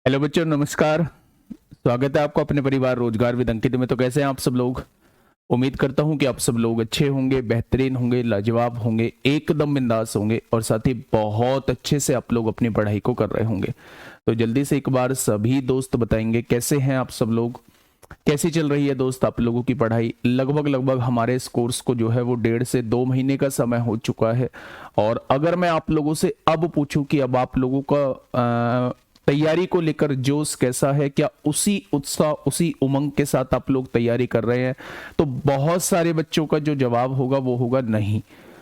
Hello बच्चों, नमस्कार। स्वागत है आपको अपने परिवार रोजगार विद अंकित में। तो कैसे हैं आप सब लोग? उम्मीद करता हूं कि आप सब लोग अच्छे होंगे, बेहतरीन होंगे, लाजवाब होंगे, एकदम बिंदास होंगे और साथ ही बहुत अच्छे से आप लोग अपनी पढ़ाई को कर रहे होंगे। तो जल्दी से एक बार सभी दोस्त बताएंगे कैसे हैं आप सब लोग, कैसी चल रही है दोस्त आप लोगों की पढ़ाई। लगभग हमारे इस कोर्स को जो है वो 1.5 से 2 महीने का समय हो चुका है। और अगर मैं आप लोगों से अब पूछूं कि अब आप लोगों का तैयारी को लेकर जोश कैसा है, क्या उसी उत्साह उसी उमंग के साथ आप लोग तैयारी कर रहे हैं, तो बहुत सारे बच्चों का जो जवाब होगा वो होगा नहीं।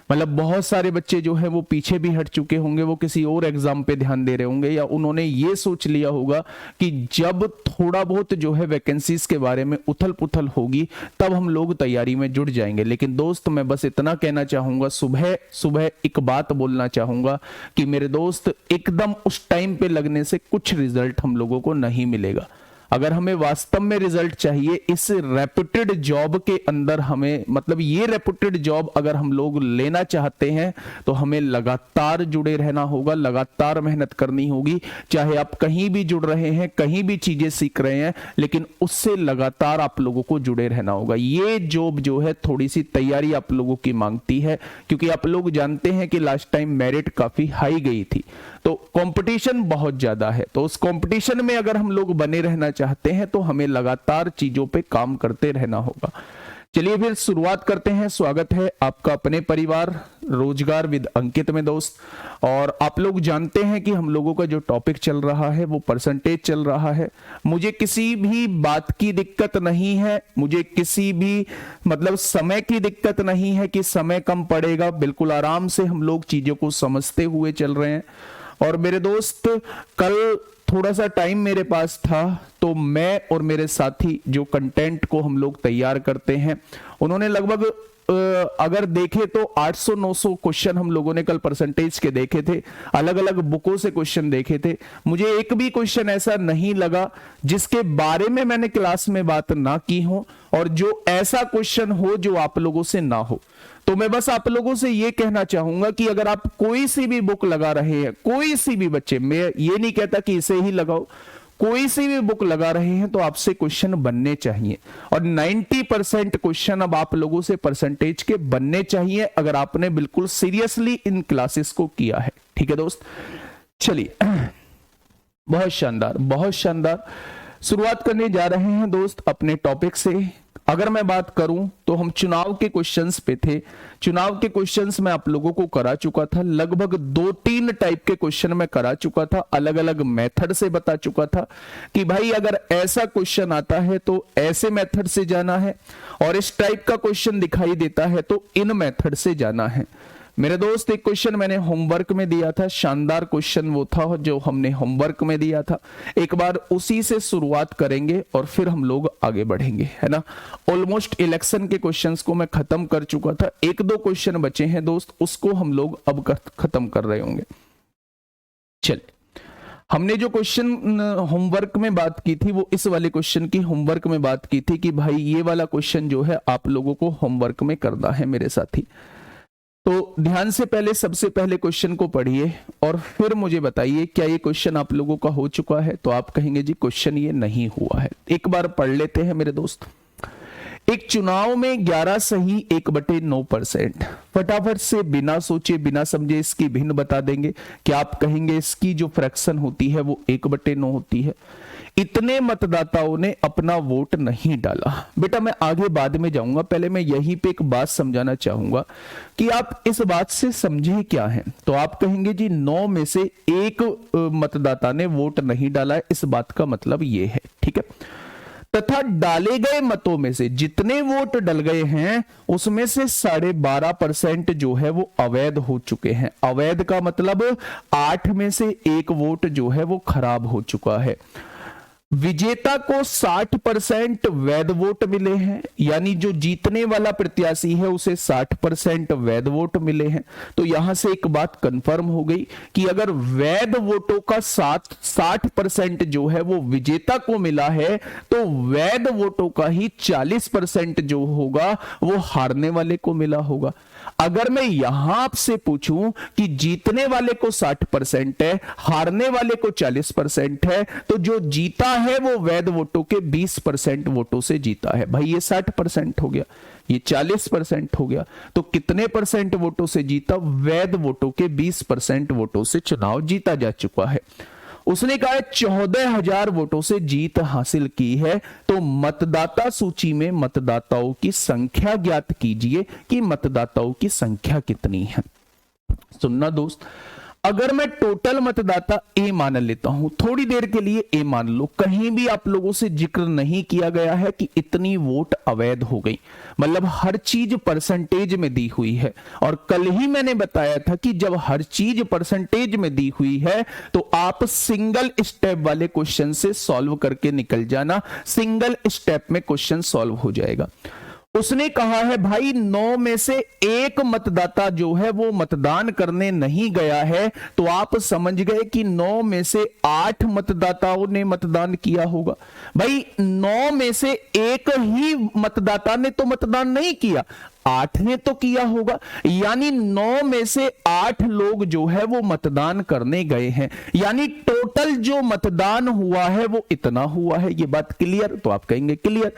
मतलब बहुत सारे बच्चे जो है वो पीछे भी हट चुके होंगे, वो किसी और एग्जाम पे ध्यान दे रहे होंगे, या उन्होंने ये सोच लिया होगा कि जब थोड़ा बहुत जो है वैकेंसीज के बारे में उथल पुथल होगी तब हम लोग तैयारी में जुट जाएंगे। लेकिन दोस्त, मैं बस इतना कहना चाहूंगा, सुबह सुबह एक बात बोलना चाहूंगा कि मेरे दोस्त, एकदम उस टाइम पे लगने से कुछ रिजल्ट हम लोगों को नहीं मिलेगा। अगर हमें वास्तव में रिजल्ट चाहिए इस रेपुटेड जॉब के अंदर, हमें मतलब ये रेपुटेड जॉब अगर हम लोग लेना चाहते हैं तो हमें लगातार जुड़े रहना होगा, लगातार मेहनत करनी होगी। चाहे आप कहीं भी जुड़ रहे हैं, कहीं भी चीजें सीख रहे हैं, लेकिन उससे लगातार आप लोगों को जुड़े रहना होगा। ये जॉब जो है थोड़ी सी तैयारी आप लोगों की मांगती है, क्योंकि आप लोग जानते हैं कि लास्ट टाइम मेरिट काफी हाई गई थी, तो कंपटीशन बहुत ज्यादा है। तो उस कंपटीशन में अगर हम लोग बने रहना चाहते हैं तो हमें लगातार चीजों पे काम करते रहना होगा। चलिए फिर शुरुआत करते हैं। स्वागत है आपका अपने परिवार रोजगार विद अंकित में दोस्त। और आप लोग जानते हैं कि हम लोगों का जो टॉपिक चल रहा है वो परसेंटेज चल रहा है। मुझे किसी भी बात की दिक्कत नहीं है, मुझे किसी भी मतलब समय की दिक्कत नहीं है कि समय कम पड़ेगा। बिल्कुल आराम से हम लोग चीजों को समझते हुए चल रहे हैं। और मेरे दोस्त, कल थोड़ा सा टाइम मेरे पास था, तो मैं और मेरे साथी जो कंटेंट को हम लोग तैयार करते हैं, उन्होंने लगभग अगर देखे तो 800-900 क्वेश्चन हम लोगों ने कल परसेंटेज के देखे थे। अलग अलग बुकों से क्वेश्चन देखे थे। मुझे एक भी क्वेश्चन ऐसा नहीं लगा जिसके बारे में मैंने क्लास में बात ना की हो, और जो ऐसा क्वेश्चन हो जो आप लोगों से ना हो। तो मैं बस आप लोगों से यह कहना चाहूंगा कि अगर आप कोई सी भी बुक लगा रहे हैं, कोई सी भी बच्चे, मैं ये नहीं कहता कि इसे ही लगाओ, कोई सी भी बुक लगा रहे हैं तो आपसे क्वेश्चन बनने चाहिए। और 90% क्वेश्चन अब आप लोगों से परसेंटेज के बनने चाहिए, अगर आपने बिल्कुल सीरियसली इन क्लासेस को किया है। ठीक है दोस्त, चलिए बहुत शानदार, बहुत शानदार। शुरुआत करने जा रहे हैं दोस्त अपने टॉपिक से। अगर मैं बात करूं तो हम चुनाव के क्वेश्चंस पे थे। चुनाव के क्वेश्चंस मैं आप लोगों को करा चुका था, लगभग 2-3 टाइप के क्वेश्चन मैं करा चुका था, अलग अलग मेथड से बता चुका था कि भाई अगर ऐसा क्वेश्चन आता है तो ऐसे मेथड से जाना है, और इस टाइप का क्वेश्चन दिखाई देता है तो इन मेथड से जाना है। मेरे दोस्त, एक क्वेश्चन मैंने होमवर्क में दिया था, शानदार क्वेश्चन वो था जो हमने होमवर्क में दिया था। एक बार उसी से शुरुआत करेंगे और फिर हम लोग आगे बढ़ेंगे, है ना। ऑलमोस्ट इलेक्शन के क्वेश्चंस को मैं खत्म कर चुका था, 1-2 क्वेश्चन बचे हैं दोस्त, उसको हम लोग अब खत्म कर रहे होंगे। चलिए, हमने जो क्वेश्चन होमवर्क में बात की थी वो इस वाले क्वेश्चन की होमवर्क में बात की थी कि भाई ये वाला क्वेश्चन जो है आप लोगों को होमवर्क में करना है मेरे साथी। तो ध्यान से पहले सबसे पहले क्वेश्चन को पढ़िए और फिर मुझे बताइए क्या ये क्वेश्चन आप लोगों का हो चुका है। तो आप कहेंगे जी क्वेश्चन ये नहीं हुआ है। एक बार पढ़ लेते हैं मेरे दोस्त। एक चुनाव में 11 सही 1/9%। फटाफट से बिना सोचे बिना समझे इसकी भिन्न बता देंगे। क्या आप कहेंगे इसकी जो फ्रैक्शन होती है वो 1/9 होती है। इतने मतदाताओं ने अपना वोट नहीं डाला। बेटा मैं आगे बाद में जाऊंगा, पहले मैं यहीं पे एक बात समझाना चाहूंगा कि आप इस बात से समझे क्या है। तो आप कहेंगे जी 9 में से 1 मतदाता ने वोट नहीं डाला है, इस बात का मतलब ये है। ठीक है, तथा डाले गए मतों में से जितने वोट डल गए हैं उसमें से 12.5% जो है वो अवैध हो चुके हैं। अवैध का मतलब 8 में से 1 वोट जो है वो खराब हो चुका है। विजेता को 60% वैध वोट मिले हैं, यानी जो जीतने वाला प्रत्याशी है उसे 60% वैध वोट मिले हैं। तो यहां से एक बात कंफर्म हो गई कि अगर वैध वोटों का 60% जो है वो विजेता को मिला है तो वैध वोटों का ही 40% जो होगा वो हारने वाले को मिला होगा। अगर मैं यहां आपसे पूछूं कि जीतने वाले को 60% है, हारने वाले को 40% है, तो जो जीता है वो वैध वोटों के 20% वोटों से जीता है। भाई ये 60% हो गया, ये 40% हो गया, तो कितने परसेंट वोटों से जीता? वैध वोटों के 20% वोटों से चुनाव जीता जा चुका है। उसने कहा 14,000 वोटों से जीत हासिल की है, तो मतदाता सूची में मतदाताओं की संख्या ज्ञात कीजिए कि मतदाताओं की संख्या कितनी है। सुनना दोस्त, अगर मैं टोटल मतदाता ए मान लेता हूं, थोड़ी देर के लिए ए मान लो, कहीं भी आप लोगों से जिक्र नहीं किया गया है कि इतनी वोट अवैध हो गई, मतलब हर चीज परसेंटेज में दी हुई है। और कल ही मैंने बताया था कि जब हर चीज परसेंटेज में दी हुई है तो आप सिंगल स्टेप वाले क्वेश्चन से सॉल्व करके निकल जाना, सिंगल स्टेप में क्वेश्चन सॉल्व हो जाएगा। उसने कहा है भाई 9 में से एक मतदाता जो है वो मतदान करने नहीं गया है, तो आप समझ गए कि 9 में से 8 मतदाताओं ने मतदान किया होगा। भाई 9 में से एक ही मतदाता ने तो मतदान नहीं किया, 8 ने तो किया होगा, यानी 9 में से 8 लोग जो है वो मतदान करने गए हैं, यानी टोटल जो मतदान हुआ है वो इतना हुआ है। ये बात क्लियर? तो आप कहेंगे क्लियर।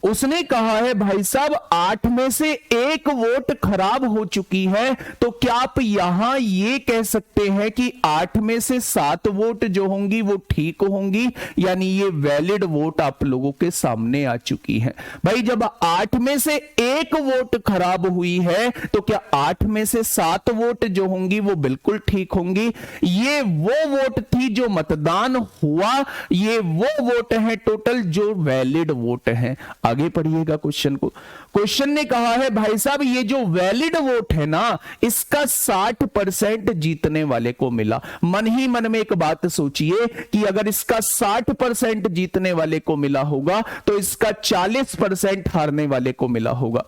उसने कहा है भाई साहब 8 में से एक वोट खराब हो चुकी है, तो क्या आप यहां ये कह सकते हैं कि 8 में से 7 वोट जो होंगी वो ठीक होंगी, यानी ये वैलिड वोट आप लोगों के सामने आ चुकी है। भाई जब 8 में से एक वोट खराब हुई है, तो क्या 8 में से 7 वोट जो होंगी वो बिल्कुल ठीक होंगी। ये वो वोट थी जो मतदान हुआ, ये वो वोट है टोटल जो वैलिड वोट है। आगे पढ़िएगा क्वेश्चन को। क्वेश्चन ने कहा है भाई साहब ये जो वैलिड वोट है ना, इसका 60% जीतने वाले को मिला। मन ही मन में एक बात सोचिए कि अगर इसका 60% जीतने वाले को मिला होगा तो इसका 40% हारने वाले को मिला होगा।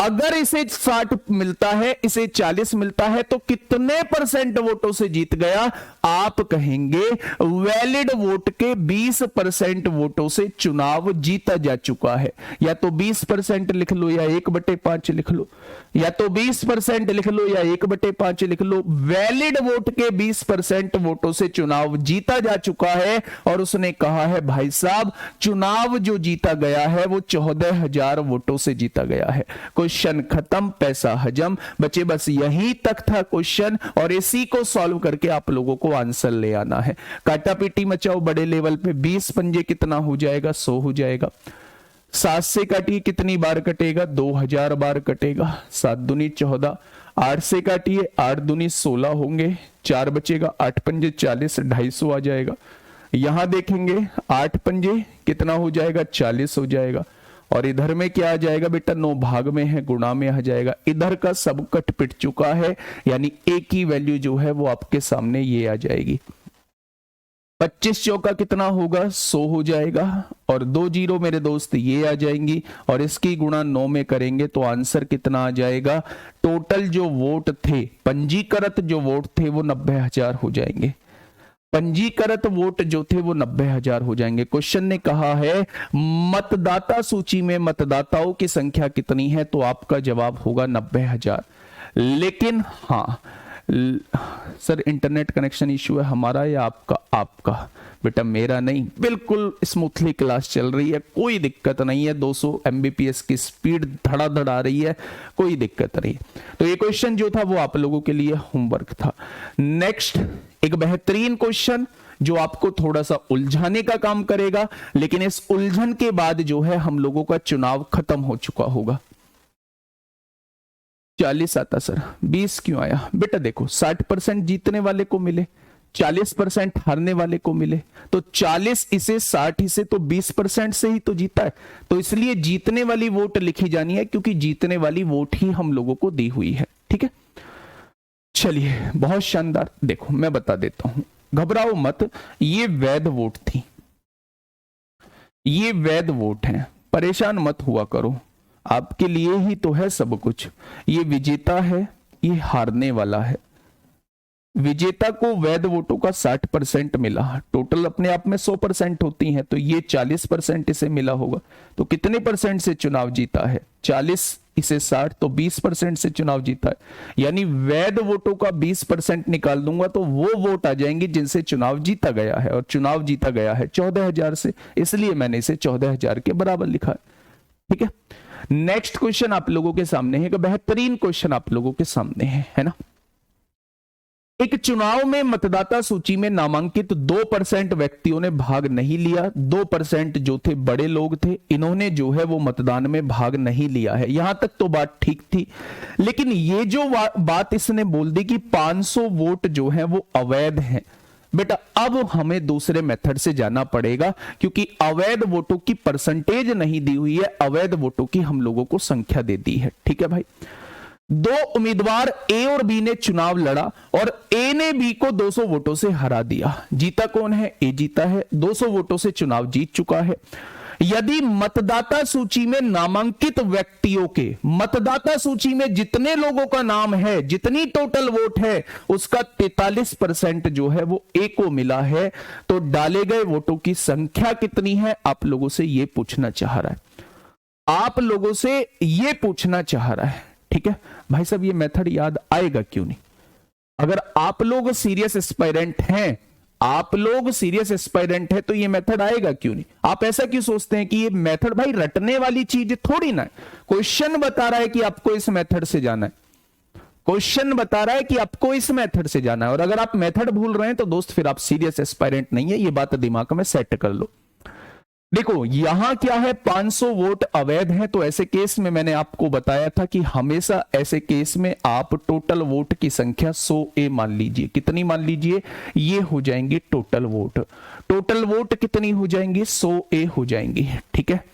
अगर इसे 60 मिलता है, इसे 40 मिलता है, तो कितने परसेंट वोटों से जीत गया? आप कहेंगे वैलिड वोट के 20% वोटों से चुनाव जीता जा चुका है। या तो 20% लिख लो या 1/5 लिख लो, या तो 20% लिख लो या 1/5 लिख लो। वैलिड वोट के 20% वोटों से चुनाव जीता जा चुका है। और उसने कहा है भाई साहब चुनाव जो जीता गया है वो 14,000 वोटों से जीता गया है। क्वेश्चन खत्म, पैसा हजम। बच्चे बस यहीं तक था क्वेश्चन, और इसी को सॉल्व करके आप लोगों को आंसर ले आना है। काटा पीटी मचाओ बड़े लेवल पे। 20 पंजे कितना हो जाएगा? 100 हो जाएगा। 7 से काटिए कितनी बार कटेगा? 2000 बार कटेगा। 7 दूनी 14। 8 से काटिए 8 दूनी 16 होंगे, 4 बचेगा, 8 पंजे 40, 250 आ जाएगा। यहां देखेंगे 8 पंजे कितना हो जाएगा? 40 हो जाएगा। और इधर में क्या आ जाएगा बेटा? 9 भाग में है, गुणा में आ जाएगा। इधर का सब कट पिट चुका है, यानी ए की वैल्यू जो है वो आपके सामने ये आ जाएगी। 25 चौका कितना होगा? 100 हो जाएगा। और 2 जीरो मेरे दोस्त ये आ जाएंगी, और इसकी गुणा 9 में करेंगे तो आंसर कितना आ जाएगा? टोटल जो वोट थे, पंजीकृत जो वोट थे वो 90,000 हो जाएंगे। पंजीकृत वोट जो थे वो 90,000 हो जाएंगे। क्वेश्चन ने कहा है मतदाता सूची में मतदाताओं की संख्या कितनी है, तो आपका जवाब होगा 90,000। लेकिन हाँ सर इंटरनेट कनेक्शन इश्यू है हमारा या आपका? आपका बेटा, मेरा नहीं। बिल्कुल स्मूथली क्लास चल रही है, कोई दिक्कत नहीं है। 200 Mbps की स्पीड धड़ाधड़ आ रही है, कोई दिक्कत नहीं। तो ये क्वेश्चन जो था वो आप लोगों के लिए होमवर्क था। नेक्स्ट एक बेहतरीन क्वेश्चन जो आपको थोड़ा सा उलझाने का काम करेगा, लेकिन इस उलझन के बाद जो है हम लोगों का चुनाव खत्म हो चुका होगा। 40 आता सर, 20 क्यों आया? बेटा देखो 60% जीतने वाले को मिले, 40% हारने वाले को मिले, तो 40 इसे 60 इसे तो 20% से ही तो जीता है। तो इसलिए जीतने वाली वोट लिखी जानी है, क्योंकि जीतने वाली वोट ही हम लोगों को दी हुई है। ठीक है, चलिए बहुत शानदार। देखो मैं बता देता हूं, घबराओ मत, ये वैध वोट थी, ये वैध वोट है, परेशान मत हुआ करो, आपके लिए ही तो है सब कुछ। ये विजेता है, ये हारने वाला है। विजेता को वैध वोटों का 60% मिला, टोटल अपने आप में 100% होती हैं, तो ये 40% इसे मिला होगा। तो कितने परसेंट से चुनाव जीता है? 40 इसे 60 तो 20% से चुनाव जीता है। यानी वैध वोटों का 20% निकाल दूंगा तो वो वोट आ जाएंगे जिनसे चुनाव जीता गया है, और चुनाव जीता गया है 14,000 से, इसलिए मैंने इसे 14,000 के बराबर लिखा है। ठीक है, नेक्स्ट क्वेश्चन आप लोगों के सामने है, बेहतरीन क्वेश्चन आप लोगों के सामने है ना। एक चुनाव में मतदाता सूची में नामांकित 2% व्यक्तियों ने भाग नहीं लिया। 2% जो थे बड़े लोग थे, इन्होंने जो है वो मतदान में भाग नहीं लिया है। यहां तक तो बात ठीक थी, लेकिन ये जो बात इसने बोल दी कि 500 वोट जो है वो अवैध हैं। बेटा अब हमें दूसरे मेथड से जाना पड़ेगा, क्योंकि अवैध वोटों की परसेंटेज नहीं दी हुई है, अवैध वोटों की हम लोगों को संख्या दे दी है। ठीक है भाई, 2 उम्मीदवार ए और बी ने चुनाव लड़ा और ए ने बी को 200 वोटों से हरा दिया। जीता कौन है? ए जीता है, 200 वोटों से चुनाव जीत चुका है। यदि मतदाता सूची में नामांकित व्यक्तियों के, मतदाता सूची में जितने लोगों का नाम है, जितनी टोटल वोट है, उसका 43% जो है वो ए को मिला है, तो डाले गए वोटों की संख्या कितनी है? आप लोगों से ये पूछना चाह रहा है, आप लोगों से ये पूछना चाह रहा है। ठीक है भाई साहब, ये मेथड याद आएगा क्यों नहीं? अगर आप लोग सीरियस एस्पायरेंट हैं, आप लोग सीरियस एस्पायरेंट है, तो ये मेथड आएगा क्यों नहीं? आप ऐसा क्यों सोचते हैं कि ये मेथड भाई रटने वाली चीज थोड़ी ना है। क्वेश्चन बता रहा है कि आपको इस मेथड से जाना है, क्वेश्चन बता रहा है कि आपको इस मेथड से जाना है, और अगर आप मेथड भूल रहे हैं तो दोस्त फिर आप सीरियस एस्पायरेंट नहीं है, ये बात दिमाग में सेट कर लो। देखो यहां क्या है, 500 वोट अवैध हैं, तो ऐसे केस में मैंने आपको बताया था कि हमेशा ऐसे केस में आप टोटल वोट की संख्या 100 ए मान लीजिए। कितनी मान लीजिए? ये हो जाएंगी टोटल वोट। टोटल वोट कितनी हो जाएंगी? 100 ए हो जाएंगी। ठीक है,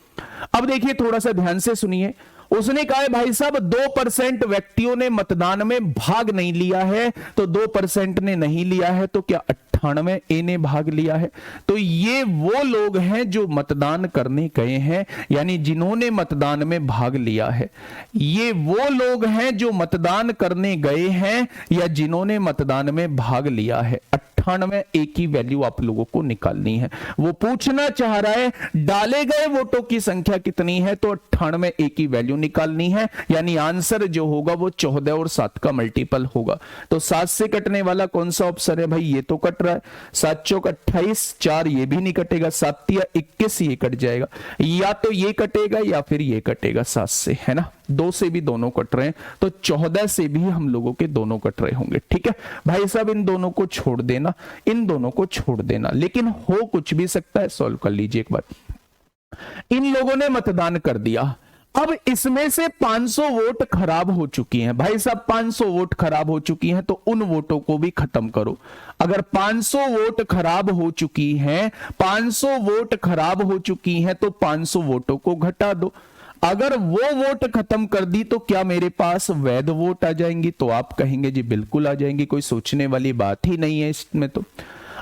अब देखिए थोड़ा सा ध्यान से सुनिए। उसने कहा है भाई साहब 2% व्यक्तियों ने मतदान में भाग नहीं लिया है, तो 2% ने नहीं लिया है, तो क्या 98 ए ने भाग लिया है? तो ये वो लोग हैं जो मतदान करने गए हैं, यानी जिन्होंने मतदान में भाग लिया है। ये वो लोग हैं जो मतदान करने गए हैं या जिन्होंने मतदान में भाग लिया है। 98 ए की वैल्यू आप लोगों को निकालनी है। वो पूछना चाह रहा है डाले गए वोटों की संख्या कितनी है, तो 98 ए की वैल्यू निकालनी है, यानी आंसर जो होगा वो 14 और 7 का मल्टीपल होगा। तो 7 से कटने वाला कौन सा ऑप्शन है भाई? ये तो कट रहा है। 7 चौक 28, 4 ये भी नहीं कटेगा, 7 या 21 ये कट जाएगा, या तो ये कटेगा या फिर ये कटेगा 7 से, है ना। 2 से भी दोनों कट रहे हैं, तो 14 से भी हम लोगों के दोनों कट रहे होंगे। ठीक है भाई साहब, इन दोनों को छोड़ देना, इन दोनों को छोड़ देना, लेकिन हो कुछ भी सकता है। सॉल्व कर लीजिए एक बार। इन लोगों ने मतदान कर दिया, अब इसमें से 500 वोट खराब हो चुकी हैं। भाई साहब 500 वोट खराब हो चुकी हैं, तो उन वोटों को भी खत्म करो। अगर 500 वोट खराब हो चुकी हैं, 500 वोट खराब हो चुकी हैं, तो 500 वोटों को घटा दो। अगर वो वोट खत्म कर दी तो क्या मेरे पास वैध वोट आ जाएंगी? तो आप कहेंगे जी बिल्कुल आ जाएंगी, कोई सोचने वाली बात ही नहीं है इसमें। तो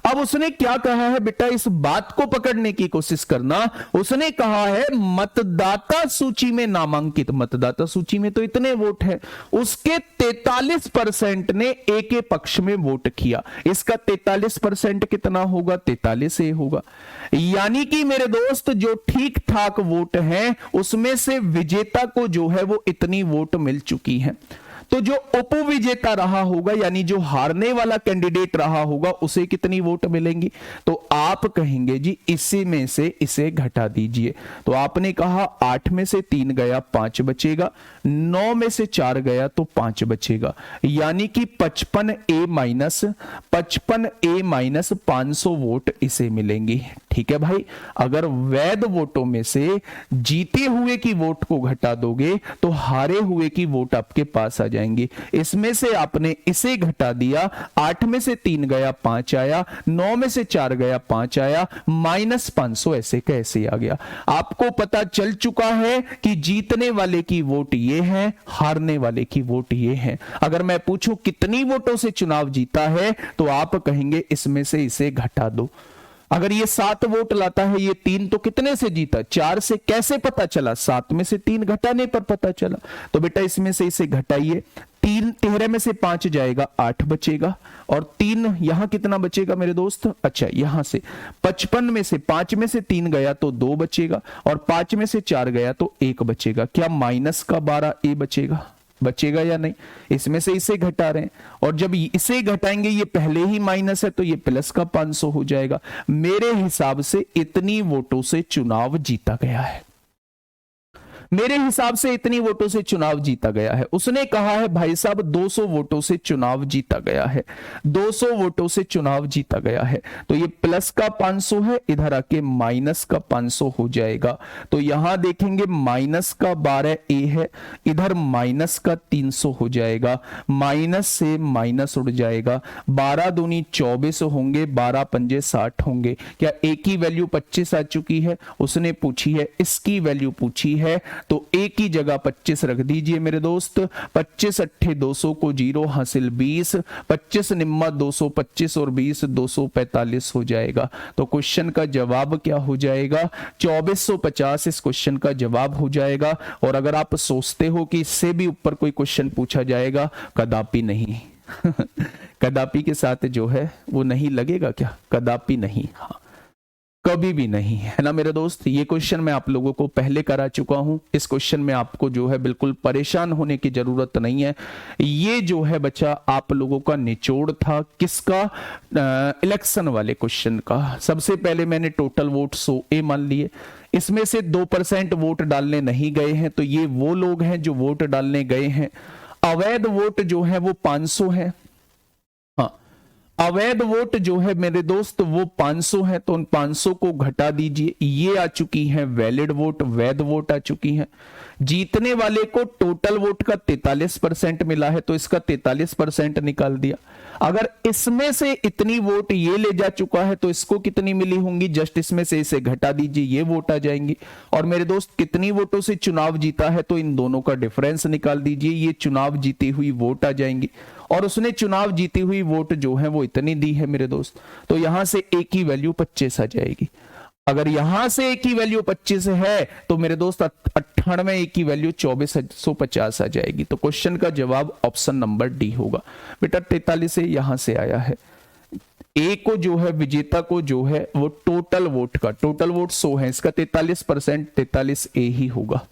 अब उसने क्या कहा है बेटा, इस बात को पकड़ने की कोशिश करना। उसने कहा है मतदाता सूची में नामांकित, मतदाता सूची में तो इतने वोट है, उसके 43% ने ए के पक्ष में वोट किया। इसका 43% कितना होगा? 43 ए होगा। यानी कि मेरे दोस्त जो ठीक ठाक वोट हैं उसमें से विजेता को जो है वो इतनी वोट मिल चुकी है। तो जो उपविजेता रहा होगा, यानी जो हारने वाला कैंडिडेट रहा होगा, उसे कितनी वोट मिलेंगी? तो आप कहेंगे जी इसी में से इसे घटा दीजिए। तो आपने कहा 8 में से 3 गया 5 बचेगा, 9 में से 4 गया तो 5 बचेगा, यानी कि 55 ए माइनस 500 वोट इसे मिलेंगी। ठीक है भाई, अगर वैध वोटों में से जीते हुए की वोट को घटा दोगे तो हारे हुए की वोट आपके पास आ जाएंगी। इसमें से आपने इसे घटा दिया, 8 में से 3 गया 5 आया, 9 में से 4 गया 5 आया, माइनस 500 ऐसे कैसे आ गया? आपको पता चल चुका है कि जीतने वाले की वोट ये है, हारने वाले की वोट ये है। अगर मैं पूछूं कितनी वोटों से चुनाव जीता है, तो आप कहेंगे इसमें से इसे घटा दो। अगर ये 7 वोट लाता है, ये 3, तो कितने से जीता? 4 से। कैसे पता चला? 7 में से 3 घटाने पर पता चला। तो बेटा इसमें से इसे घटाइए, 13 में से 5 जाएगा 8 बचेगा, और 3 यहां कितना बचेगा मेरे दोस्त, अच्छा यहां से 55 में से 5 में से 3 गया तो 2 बचेगा, और 5 में से 4 गया तो 1 बचेगा। क्या माइनस का 12 ए बचेगा, बचेगा या नहीं? इसमें से इसे घटा रहे हैं, और जब इसे घटाएंगे ये पहले ही माइनस है तो ये प्लस का 500 हो जाएगा। मेरे हिसाब से इतनी वोटों से चुनाव जीता गया है, मेरे हिसाब से इतनी वोटों से चुनाव जीता गया है। उसने कहा है भाई साहब 200 वोटों से चुनाव जीता गया है, 200 वोटों से चुनाव जीता गया है। तो ये प्लस का 500 है, इधर आके माइनस का 500 हो जाएगा। तो यहां देखेंगे माइनस का 12 ए है, इधर माइनस का 300 हो जाएगा, माइनस से माइनस उड़ जाएगा, 12 दूनी 24 होंगे, 12 पंजे 60 होंगे। क्या ए की वैल्यू 25 आ चुकी है? उसने पूछी है, इसकी वैल्यू पूछी है, तो ए की जगह 25 रख दीजिए मेरे दोस्त। 25 अट्ठे 200 को 0 हासिल 20, 25 निम्मा 200, 25 और 20 245 हो जाएगा। तो क्वेश्चन का जवाब क्या हो जाएगा, 2450 इस क्वेश्चन का जवाब हो जाएगा। और अगर आप सोचते हो कि इससे भी ऊपर कोई क्वेश्चन पूछा जाएगा, कदापि नहीं कदापि के साथ जो है वो नहीं लगेगा क्या, कदापि नहीं, हाँ कभी भी नहीं, है ना मेरे दोस्त। ये क्वेश्चन मैं आप लोगों को पहले करा चुका हूं, इस क्वेश्चन में आपको जो है बिल्कुल परेशान होने की जरूरत नहीं है। ये जो है बच्चा आप लोगों का निचोड़ था किसका, इलेक्शन वाले क्वेश्चन का। सबसे पहले मैंने टोटल वोट 100 ए मान लिए, इसमें से 2% वोट डालने नहीं गए हैं, तो ये वो लोग हैं जो वोट डालने गए हैं। अवैध वोट जो है वो 500 है, अवैध वोट जो है मेरे दोस्त वो 500 है, तो उन 500 को घटा दीजिए, ये आ चुकी है वैलिड वोट, वैध वोट आ चुकी है। जीतने वाले को टोटल वोट का 43% मिला है, तो इसका 43% निकाल दिया। अगर इसमें से इतनी वोट ये ले जा चुका है तो इसको कितनी मिली होंगी, जस्ट इसमें से इसे घटा दीजिए, ये वोट आ जाएंगी। और मेरे दोस्त कितनी वोटों से चुनाव जीता है, तो इन दोनों का डिफरेंस निकाल दीजिए, ये चुनाव जीती हुई वोट आ जाएंगी। और उसने चुनाव जीती हुई वोट जो है वो इतनी दी है मेरे दोस्त, तो यहां से ए की वैल्यू 25 आ जाएगी। अगर यहां से ए की वैल्यू 25 है तो मेरे दोस्त 98 ए की वैल्यू 2450 आ जाएगी। तो क्वेश्चन का जवाब ऑप्शन नंबर डी होगा। बेटा 43 से यहां से आया है, ए को जो है विजेता को जो है वो टोटल वोट का, टोटल वोट 100 है, इसका 43% 43 ए ही होगा,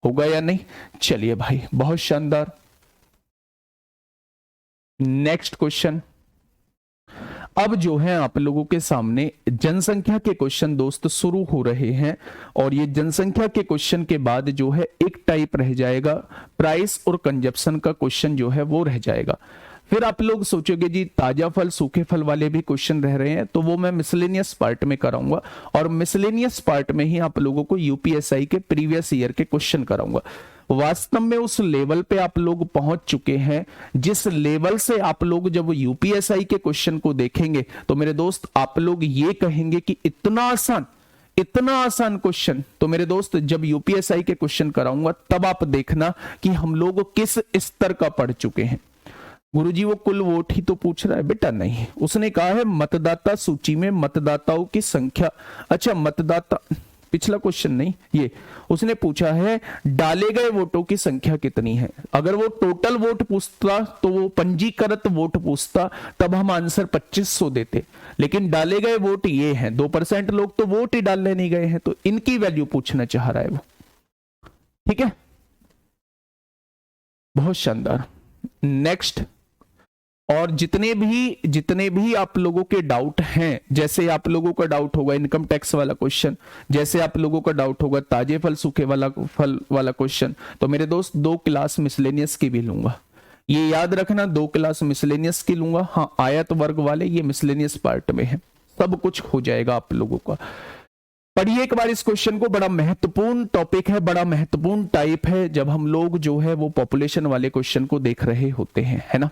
होगा या नहीं। चलिए भाई बहुत शानदार। नेक्स्ट क्वेश्चन, अब जो है आप लोगों के सामने जनसंख्या के क्वेश्चन दोस्त शुरू हो रहे हैं, और ये जनसंख्या के क्वेश्चन के बाद जो है एक टाइप रह जाएगा, प्राइस और कंजप्शन का क्वेश्चन जो है वो रह जाएगा। फिर आप लोग सोचोगे जी ताजा फल सूखे फल वाले भी क्वेश्चन रह रहे हैं, तो वो मैं मिसलेनियस पार्ट में कराऊंगा, और मिसलेनियस पार्ट में ही आप लोगों को यूपीएसआई के प्रीवियस ईयर के क्वेश्चन कराऊंगा। वास्तव में उस लेवल पे आप लोग पहुंच चुके हैं जिस लेवल से आप लोग जब यूपीएसआई के क्वेश्चन को देखेंगे तो मेरे दोस्त आप लोग ये कहेंगे कि इतना आसान, इतना आसान क्वेश्चन। तो मेरे दोस्त जब यूपीएसआई के क्वेश्चन कराऊंगा तब आप देखना कि हम लोग किस स्तर का पढ़ चुके हैं। गुरुजी वो कुल वोट ही तो पूछ रहा है, बेटा नहीं, उसने कहा है मतदाता सूची में मतदाताओं की संख्या। अच्छा मतदाता, पिछला क्वेश्चन नहीं, ये उसने पूछा है डाले गए वोटों की संख्या कितनी है। अगर वो टोटल वोट पूछता तो वो पंजीकृत वोट पूछता, तब हम आंसर 2500 देते, लेकिन डाले गए वोट ये हैं, 2% लोग तो वोट ही डालने नहीं गए हैं, तो इनकी वैल्यू पूछना चाह रहा है वो। ठीक है, बहुत शानदार। नेक्स्ट, और जितने भी आप लोगों के डाउट हैं, जैसे आप लोगों का डाउट होगा इनकम टैक्स वाला क्वेश्चन, जैसे आप लोगों का डाउट होगा ताजे फल सूखे फल वाला क्वेश्चन, तो मेरे दोस्त 2 क्लास मिसलेनियस की भी लूंगा, ये याद रखना, 2 क्लास मिसलेनियस की लूंगा। हाँ आयत वर्ग वाले ये मिसलेनियस पार्ट में है, सब कुछ हो जाएगा आप लोगों का। पढ़िए एक बार इस क्वेश्चन को, बड़ा महत्वपूर्ण टॉपिक है, बड़ा महत्वपूर्ण टाइप है, जब हम लोग जो है वो पॉपुलेशन वाले क्वेश्चन को देख रहे होते हैं, है ना।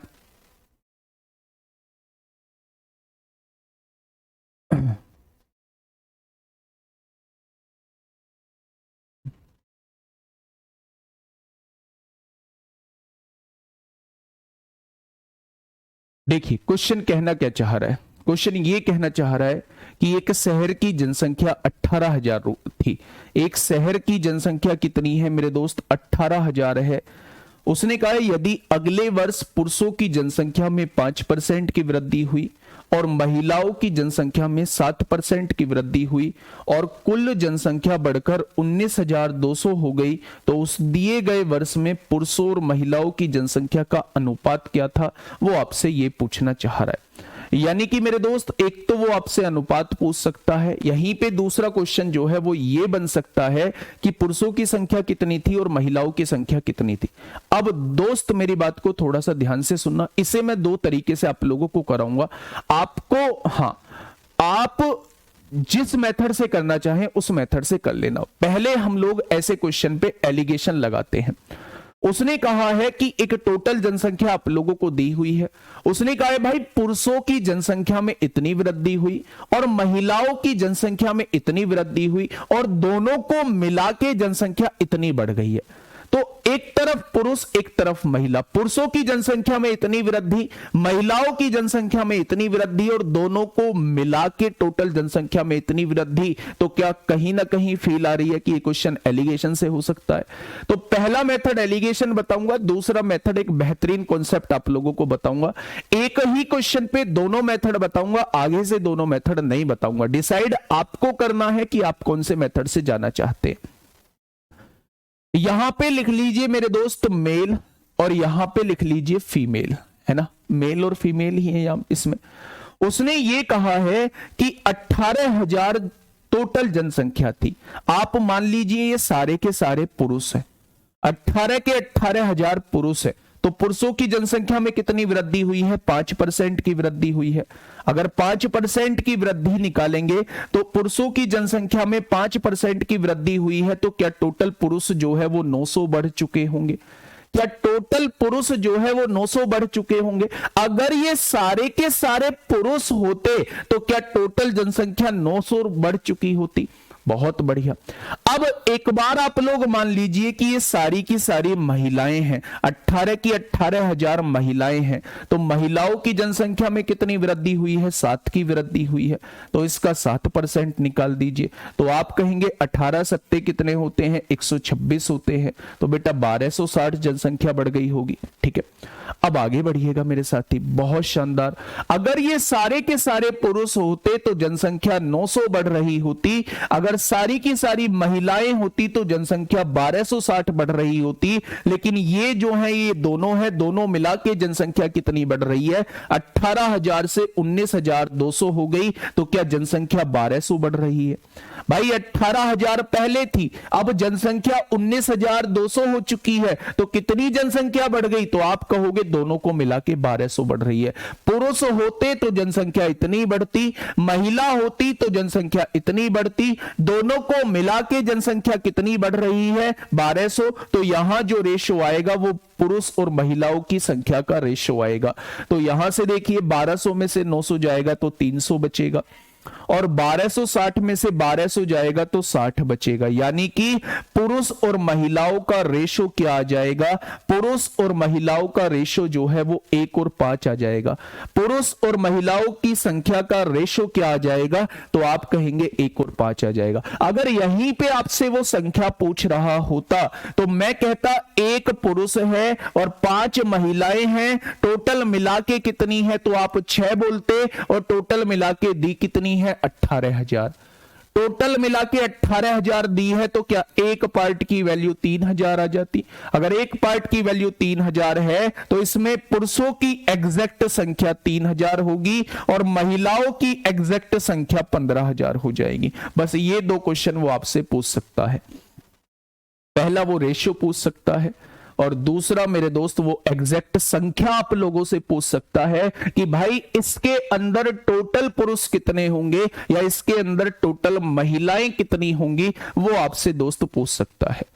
देखिए क्वेश्चन कहना क्या चाह रहा है, क्वेश्चन ये कहना चाह रहा है कि एक शहर की जनसंख्या 18,000 थी। एक शहर की जनसंख्या कितनी है मेरे दोस्त, 18,000 है, उसने कहा यदि अगले वर्ष पुरुषों की जनसंख्या में 5% की वृद्धि हुई और महिलाओं की जनसंख्या में 7% की वृद्धि हुई और कुल जनसंख्या बढ़कर 19,200 हो गई, तो उस दिए गए वर्ष में पुरुषों और महिलाओं की जनसंख्या का अनुपात क्या था, वो आपसे ये पूछना चाह रहा है। यानी कि मेरे दोस्त, एक तो वो आपसे अनुपात पूछ सकता है, यहीं पे दूसरा क्वेश्चन जो है वो ये बन सकता है कि पुरुषों की संख्या कितनी थी और महिलाओं की संख्या कितनी थी। अब दोस्त मेरी बात को थोड़ा सा ध्यान से सुनना, इसे मैं दो तरीके से आप लोगों को कराऊंगा आपको। हाँ, आप जिस मेथड से करना चाहें उस मेथड से कर लेना। पहले हम लोग ऐसे क्वेश्चन पे एलिगेशन लगाते हैं। उसने कहा है कि एक टोटल जनसंख्या आप लोगों को दी हुई है। उसने कहा है भाई पुरुषों की जनसंख्या में इतनी वृद्धि हुई और महिलाओं की जनसंख्या में इतनी वृद्धि हुई और दोनों को मिला के जनसंख्या इतनी बढ़ गई है। तो एक तरफ पुरुष एक तरफ महिला, पुरुषों की जनसंख्या में इतनी वृद्धि, महिलाओं की जनसंख्या में इतनी वृद्धि और दोनों को मिला के टोटल जनसंख्या में इतनी वृद्धि, तो क्या कहीं ना कहीं फील आ रही है कि ये क्वेश्चन एलिगेशन से हो सकता है। तो पहला मेथड एलिगेशन बताऊंगा, दूसरा मेथड एक बेहतरीन कॉन्सेप्ट आप लोगों को बताऊंगा। एक ही क्वेश्चन पे दोनों मेथड बताऊंगा, आगे से दोनों मेथड नहीं बताऊंगा। डिसाइड आपको करना है कि आप कौन से मेथड से जाना चाहते हैं। यहां पे लिख लीजिए मेरे दोस्त मेल और यहां पे लिख लीजिए फीमेल, है ना, मेल और फीमेल ही है यहां इसमें। उसने ये कहा है कि 18,000 टोटल जनसंख्या थी। आप मान लीजिए ये सारे के सारे पुरुष हैं, 18 के 18,000 पुरुष है, तो पुरुषों की जनसंख्या में कितनी वृद्धि हुई है, 5% की वृद्धि हुई है। अगर 5% की वृद्धि निकालेंगे तो पुरुषों की जनसंख्या में 5% की वृद्धि हुई है, तो क्या टोटल पुरुष जो है वो 900 बढ़ चुके होंगे? क्या टोटल पुरुष जो है वो 900 बढ़ चुके होंगे? अगर ये सारे के सारे पुरुष होते तो क्या टोटल जनसंख्या 900 बढ़ चुकी होती? बहुत बढ़िया। अब एक बार आप लोग मान लीजिए कि ये सारी की सारी महिलाएं हैं, 18 की 18,000 महिलाएं हैं, तो महिलाओं की जनसंख्या में कितनी वृद्धि हुई है, 7 की वृद्धि हुई है, तो इसका 7% निकाल दीजिए। तो आप कहेंगे 18 सत्ते कितने होते हैं, 126 होते हैं, तो बेटा 1260 जनसंख्या बढ़ गई होगी। ठीक है, अब आगे बढ़िएगा मेरे साथी, बहुत शानदार। अगर ये सारे के सारे पुरुष होते तो जनसंख्या 900 बढ़ रही होती, अगर सारी की सारी महिलाएं होती तो जनसंख्या 1260 बढ़ रही होती। लेकिन ये जो है ये दोनों है, दोनों मिला के जनसंख्या कितनी बढ़ रही है, 18,000 से 19,200 हो गई, तो क्या जनसंख्या 1200 बढ़ रही है? भाई 18,000 पहले थी, अब जनसंख्या 19,200 हो चुकी है, तो कितनी जनसंख्या बढ़ गई? तो आप कहोगे दोनों को मिला के 1200 बढ़ रही है। पुरुष होते तो जनसंख्या इतनी बढ़ती, महिला होती तो जनसंख्या इतनी बढ़ती, दोनों को मिला के जनसंख्या कितनी बढ़ रही है, 1200। तो यहां जो रेशो आएगा वो पुरुष और महिलाओं की संख्या का रेशो आएगा। तो यहां से देखिए 1200 में से 900 जाएगा तो 300 बचेगा, और 1260 में से 1200 जाएगा तो 60 बचेगा। यानी कि पुरुष और महिलाओं का रेशो क्या आ जाएगा, पुरुष और महिलाओं का रेशो जो है वो 1 और 5 आ जाएगा। पुरुष और महिलाओं की संख्या का रेशो क्या आ जाएगा, तो आप कहेंगे 1 और 5 आ जाएगा। अगर यहीं पे आपसे वो संख्या पूछ रहा होता तो मैं कहता 1 पुरुष है और 5 महिलाएं हैं, टोटल मिला के कितनी है, तो आप 6 बोलते, और टोटल मिला के दी कितनी है, 18,000। टोटल मिला के 18,000 दी है, तो क्या एक पार्ट की वैल्यू 3,000 आ जाती? अगर एक पार्ट की वैल्यू 3,000 है तो इसमें पुरुषों की एग्जैक्ट संख्या 3,000 होगी और महिलाओं की एग्जैक्ट संख्या 15,000 हो जाएगी। बस ये दो क्वेश्चन वो आपसे पूछ सकता है। पहला वो रेशियो पूछ सकता है, और दूसरा मेरे दोस्त वो एग्जैक्ट संख्या आप लोगों से पूछ सकता है कि भाई इसके अंदर टोटल पुरुष कितने होंगे या इसके अंदर टोटल महिलाएं कितनी होंगी, वो आपसे दोस्त पूछ सकता है।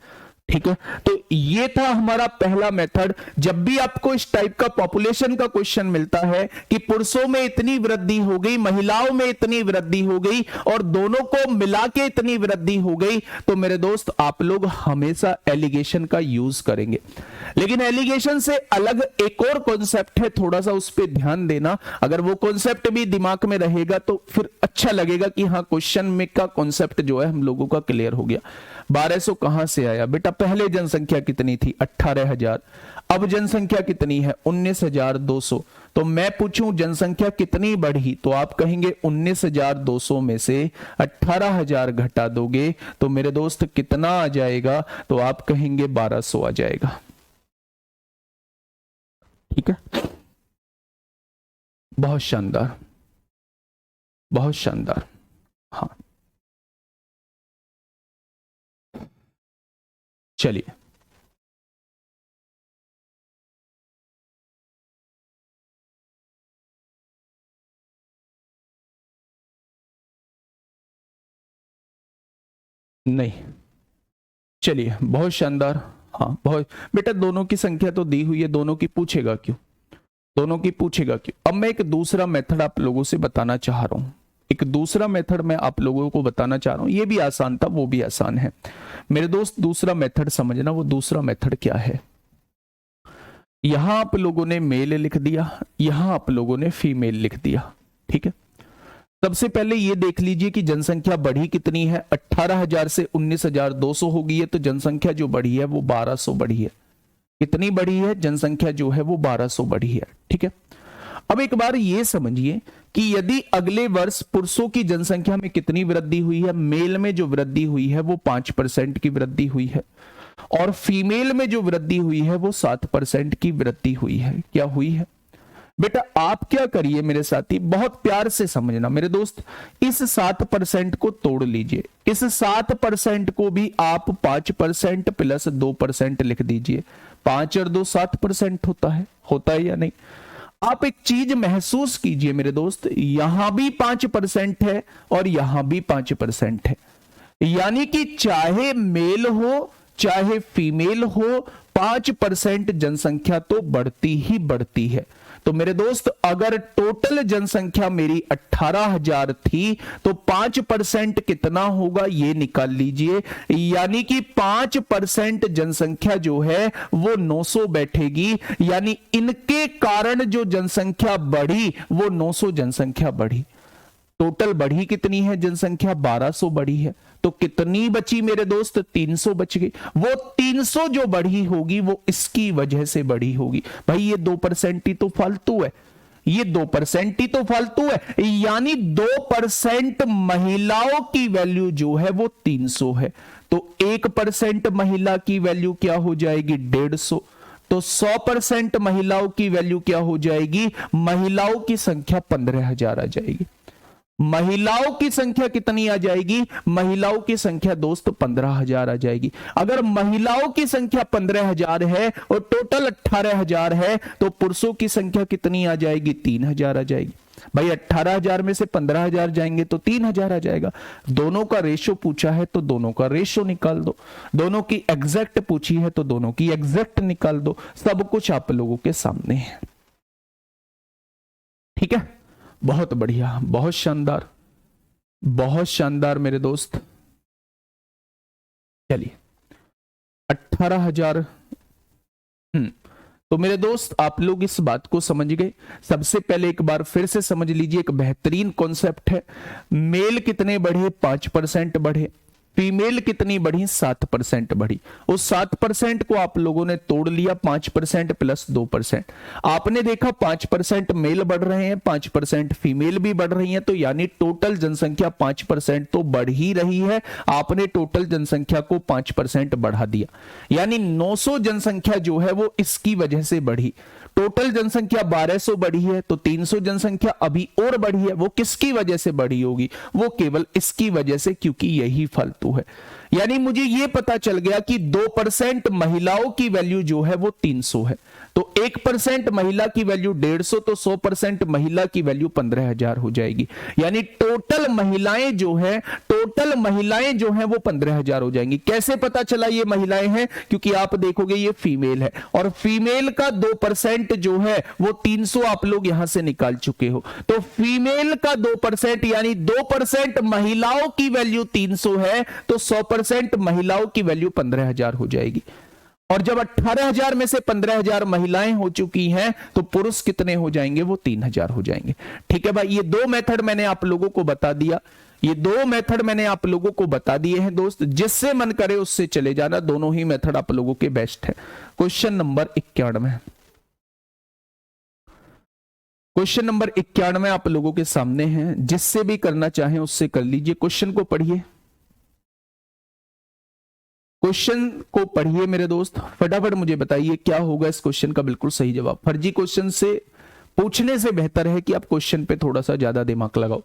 ठीक है, तो ये था हमारा पहला मेथड। जब भी आपको इस टाइप का पॉपुलेशन का क्वेश्चन मिलता है कि पुरुषों में इतनी वृद्धि हो गई, महिलाओं में इतनी वृद्धि हो गई और दोनों को मिला के इतनी वृद्धि हो गई, तो मेरे दोस्त आप लोग हमेशा एलिगेशन का यूज करेंगे। लेकिन एलिगेशन से अलग एक और कॉन्सेप्ट है, थोड़ा सा उस पर ध्यान देना। अगर वो कॉन्सेप्ट भी दिमाग में रहेगा तो फिर अच्छा लगेगा कि हाँ क्वेश्चन में का कॉन्सेप्ट जो है हम लोगों का क्लियर हो गया। 1200 कहां से आया बेटा? पहले जनसंख्या कितनी थी? 18,000। अब जनसंख्या कितनी है? 19,200। तो मैं पूछूं जनसंख्या कितनी बढ़ी, तो आप कहेंगे 19,200 में से 18,000 घटा दोगे तो मेरे दोस्त कितना आ जाएगा? तो आप कहेंगे 1200 आ जाएगा। ठीक है, बहुत शानदार, बहुत शानदार। हाँ चलिए, नहीं, चलिए बहुत शानदार। हाँ बहुत बेटा, दोनों की संख्या तो दी हुई है, दोनों की पूछेगा क्यों? दोनों की पूछेगा क्यों? अब मैं एक दूसरा मेथड आप लोगों से बताना चाह रहा हूं, एक दूसरा मेथड मैं आप लोगों को बताना चाह रहा हूं। ये भी आसान था, वो भी आसान है मेरे दोस्त। दूसरा मेथड समझना, वो दूसरा मेथड क्या है? यहां आप लोगों ने मेल लिख दिया, यहां आप लोगों ने फीमेल लिख दिया। ठीक है, सबसे पहले ये देख लीजिए कि जनसंख्या बढ़ी कितनी है। 18,000 से 19,200 हो गई है, तो जनसंख्या जो बढ़ी है वो 1200 बढ़ी है। कितनी बढ़ी है? जनसंख्या जो है वो 1200 बढ़ी है। ठीक है, अब एक बार ये समझिए कि यदि अगले वर्ष पुरुषों की जनसंख्या में कितनी वृद्धि हुई है, मेल में जो वृद्धि हुई है वो 5% की वृद्धि हुई है, और फीमेल में जो वृद्धि हुई है वो 7% की वृद्धि हुई है। क्या हुई है बेटा? आप क्या करिए मेरे साथी, बहुत प्यार से समझना मेरे दोस्त, इस 7% को तोड़ लीजिए। इस 7% को भी आप 5% प्लस 2% लिख दीजिए। 5 और 2 7% होता है या नहीं? आप एक चीज महसूस कीजिए मेरे दोस्त, यहां भी 5% है और यहां भी 5% है, यानी कि चाहे मेल हो चाहे फीमेल हो, 5% जनसंख्या तो बढ़ती ही बढ़ती है। तो मेरे दोस्त, अगर टोटल जनसंख्या मेरी 18,000 थी तो 5% कितना होगा ये निकाल लीजिए, यानी कि 5% जनसंख्या जो है वो 900 बैठेगी, यानी इनके कारण जो जनसंख्या बढ़ी वो 900 जनसंख्या बढ़ी। टोटल बढ़ी कितनी है जनसंख्या? 1200 बढ़ी है। तो कितनी बची मेरे दोस्त? 300 बच गई। वो 300 जो बढ़ी होगी वो इसकी वजह से बढ़ी होगी। भाई ये 2% ही तो फालतू है, ये 2% ही तो फालतू है, यानी 2% महिलाओं की वैल्यू जो है वो 300 है। तो 1% महिला की वैल्यू क्या हो जाएगी? 150। तो 100% महिलाओं की वैल्यू क्या हो जाएगी? महिलाओं की संख्या 15,000 आ जाएगी। महिलाओं की संख्या कितनी आ जाएगी? महिलाओं की संख्या दोस्त 15,000 आ जाएगी। अगर महिलाओं की संख्या 15,000 है और टोटल 18,000 है तो पुरुषों की संख्या कितनी आ जाएगी? 3,000 आ जाएगी। भाई 18,000 में से 15,000 जाएंगे तो 3,000 आ जाएगा। दोनों का रेशो पूछा है तो दोनों का रेशो निकाल दो, दोनों की एग्जैक्ट पूछी है तो दोनों की एग्जैक्ट निकाल दो। सब कुछ आप लोगों के सामने है। ठीक है, बहुत बढ़िया, बहुत शानदार, बहुत शानदार मेरे दोस्त। चलिए 18,000। तो मेरे दोस्त आप लोग इस बात को समझ गए। सबसे पहले एक बार फिर से समझ लीजिए, एक बेहतरीन कॉन्सेप्ट है। मेल कितने बढ़े? 5% बढ़े। फीमेल कितनी बढ़ी? 7% बढ़ी। उस 7% को आप लोगों ने तोड़ लिया, 5% प्लस 2%। आपने देखा 5% मेल बढ़ रहे हैं, 5% फीमेल भी बढ़ रही हैं, तो यानी टोटल जनसंख्या 5% तो बढ़ ही रही है। आपने टोटल जनसंख्या को 5% बढ़ा दिया, यानी 900 जनसंख्या जो है वो इसकी वजह से बढ़ी। टोटल जनसंख्या 1200 बढ़ी है तो 300 जनसंख्या अभी और बढ़ी है। वो किसकी वजह से बढ़ी होगी? वो केवल इसकी वजह से, क्योंकि यही फालतू है। यानी मुझे यह पता चल गया कि 2% महिलाओं की वैल्यू जो है वो 300 है, तो 1% महिला की वैल्यू 150, तो 100% महिला की वैल्यू 15,000 हो जाएगी। यानी टोटल महिलाएं जो है, टोटल महिलाएं जो है वो 15,000 हो जाएंगी। कैसे पता चला ये महिलाएं हैं? क्योंकि आप देखोगे ये फीमेल है, और फीमेल का 2% जो है वो 300 आप लोग यहां से निकाल चुके हो। तो फीमेल का 2% यानी 2% महिलाओं की वैल्यू 300 है, तो 100% महिलाओं की वैल्यू 15,000 हो जाएगी। और जब 18,000 में से 15,000 महिलाएं हो चुकी हैं तो पुरुष कितने हो जाएंगे? वो 3,000 हो जाएंगे। ठीक है भाई, ये दो मेथड मैंने आप लोगों को बता दिया। ये दो मेथड मैंने आप लोगों को बता दिए हैं दोस्त, जिससे मन करे उससे चले जाना, दोनों ही मेथड आप लोगों के बेस्ट है। क्वेश्चन नंबर 91, क्वेश्चन नंबर 91 आप लोगों के सामने है, जिससे भी करना चाहें उससे कर लीजिए। क्वेश्चन को पढ़िए, क्वेश्चन को पढ़िए मेरे दोस्त, फटाफट मुझे बताइए क्या होगा इस क्वेश्चन का बिल्कुल सही जवाब। फर्जी क्वेश्चन से पूछने से बेहतर है कि आप क्वेश्चन पे थोड़ा सा ज्यादा दिमाग लगाओ।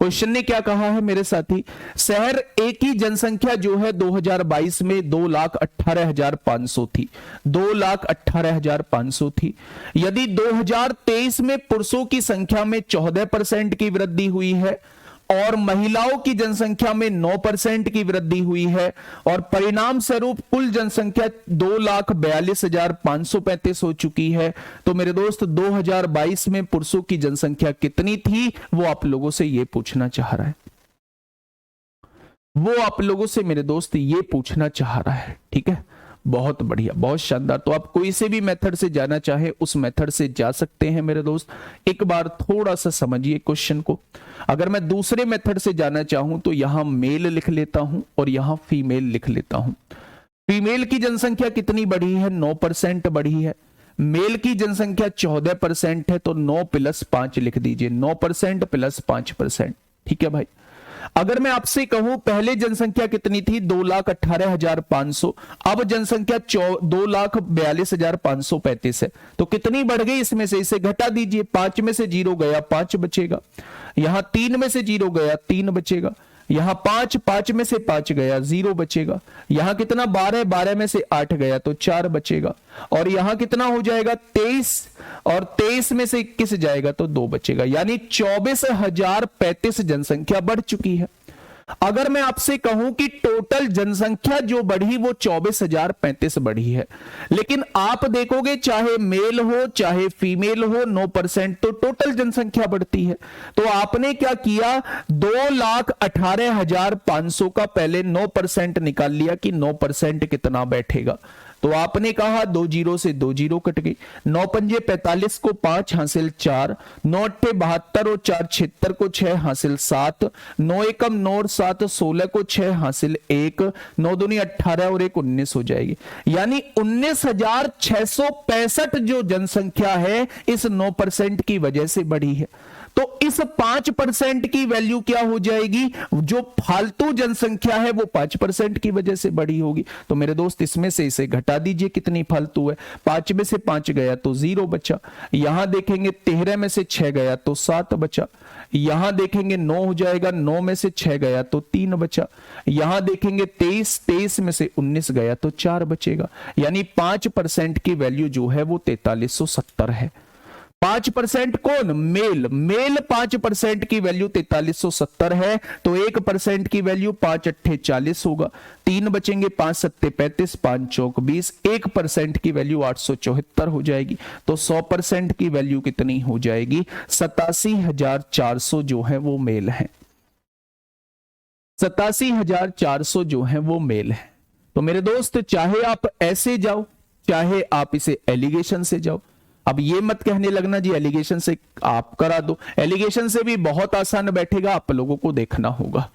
क्वेश्चन ने क्या कहा है मेरे साथी, शहर ए की जनसंख्या जो है 2022 में 2,18,500 थी, 2,18,500 थी। यदि 2023 में पुरुषों की संख्या में 14% की वृद्धि हुई है और महिलाओं की जनसंख्या में 9% की वृद्धि हुई है और परिणाम स्वरूप कुल जनसंख्या 2,42,535 हो चुकी है, तो मेरे दोस्त 2022 में पुरुषों की जनसंख्या कितनी थी वो आप लोगों से ये पूछना चाह रहा है, वो आप लोगों से मेरे दोस्त ये पूछना चाह रहा है। ठीक है, बहुत बढ़िया, बहुत शानदार। तो आप कोई से भी मेथड से जाना चाहे उस मेथड से जा सकते हैं मेरे दोस्त। एक बार थोड़ा सा समझिए क्वेश्चन को। अगर मैं दूसरे मेथड से जाना चाहूं तो यहां मेल लिख लेता हूं और यहां फीमेल लिख लेता हूं। फीमेल की जनसंख्या कितनी बढ़ी है, 9% बढ़ी है। मेल की जनसंख्या 14% है, तो 9 + 5 लिख दीजिए, 9% + 5%। ठीक है भाई। अगर मैं आपसे कहूं पहले जनसंख्या कितनी थी, 2,18,500, अब जनसंख्या 2,42,535 है, तो कितनी बढ़ गई इसमें से, इसे घटा दीजिए। 5 में से 0 गया, 5 बचेगा। यहां 3 में से 0 गया, 3 बचेगा। यहां 5 में से 5 गया, 0 बचेगा। यहां कितना 12 में से 8 गया तो 4 बचेगा। और यहां कितना हो जाएगा 23, और 23 में से 21 जाएगा तो 2 बचेगा। यानी 24,035 जनसंख्या बढ़ चुकी है। अगर मैं आपसे कहूं कि टोटल जनसंख्या जो बढ़ी वो 24,035 बढ़ी है, लेकिन आप देखोगे चाहे मेल हो चाहे फीमेल हो 9% तो टोटल जनसंख्या बढ़ती है। तो आपने क्या किया, 2,18,500 का पहले 9% निकाल लिया कि 9% कितना बैठेगा। तो आपने कहा 2 0 से 2 0 कट गई। 9 पंजे 45 को 5 हासिल 4, 9 अट्ठे 72 और 4 76 को 6 हासिल 7, 9 एकम 9 और 7 16 को 6 हासिल 1, 9 दूनी 18 और 1 19 हो जाएगी। यानी 19,665 जो जनसंख्या है इस 9% की वजह से बढ़ी है। तो इस 5% की वैल्यू क्या हो जाएगी, जो फालतू जनसंख्या है वो 5% की वजह से बढ़ी होगी। तो मेरे दोस्त इसमें से इसे घटा दीजिए, कितनी फालतू है। 5 में से 5 गया तो 0 बचा। यहां देखेंगे 13 में से 6 गया तो 7 बचा। यहां देखेंगे 9 हो जाएगा, 9 में से 6 गया तो 3 बचा। यहां देखेंगे 23 में से 19 गया तो 4 बचेगा। यानी 5% की वैल्यू जो है वो 4370 है। 5% कौन, मेल 5% की वैल्यू 4370 है। तो 1% की वैल्यू 5 अट्ठे 40 होगा, 3 बचेंगे, 5 सत्ते 35, 5 चौक 20, 1% की वैल्यू 874 हो जाएगी। तो 100% की वैल्यू कितनी हो जाएगी, 87,400 जो है वो मेल है। 87,400 जो है वो मेल है। तो मेरे दोस्त चाहे आप ऐसे जाओ चाहे आप इसे एलिगेशन से जाओ। अब ये मत कहने लगना जी एलिगेशन से आप करा दो, एलिगेशन से भी बहुत आसान बैठेगा, आप लोगों को देखना होगा।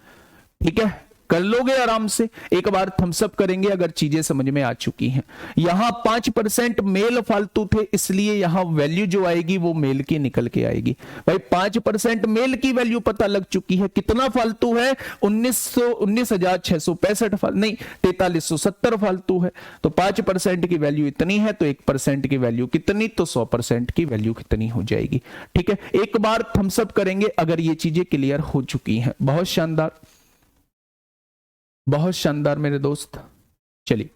ठीक है, कर लोगे आराम से। एक बार थम्सअप करेंगे अगर चीजें समझ में आ चुकी हैं। यहां 5% मेल फालतू थे, इसलिए यहां वैल्यू जो आएगी वो मेल की निकल के आएगी। भाई 5% मेल की वैल्यू पता लग चुकी है, कितना फालतू है, 19,665 नहीं 4370 फालतू है। तो 5% की वैल्यू इतनी है, तो 1% की वैल्यू कितनी, तो 100% की वैल्यू कितनी हो जाएगी। ठीक है, एक बार थम्सअप करेंगे अगर ये चीजें क्लियर हो चुकी हैं। बहुत शानदार, बहुत शानदार मेरे दोस्त। चलिए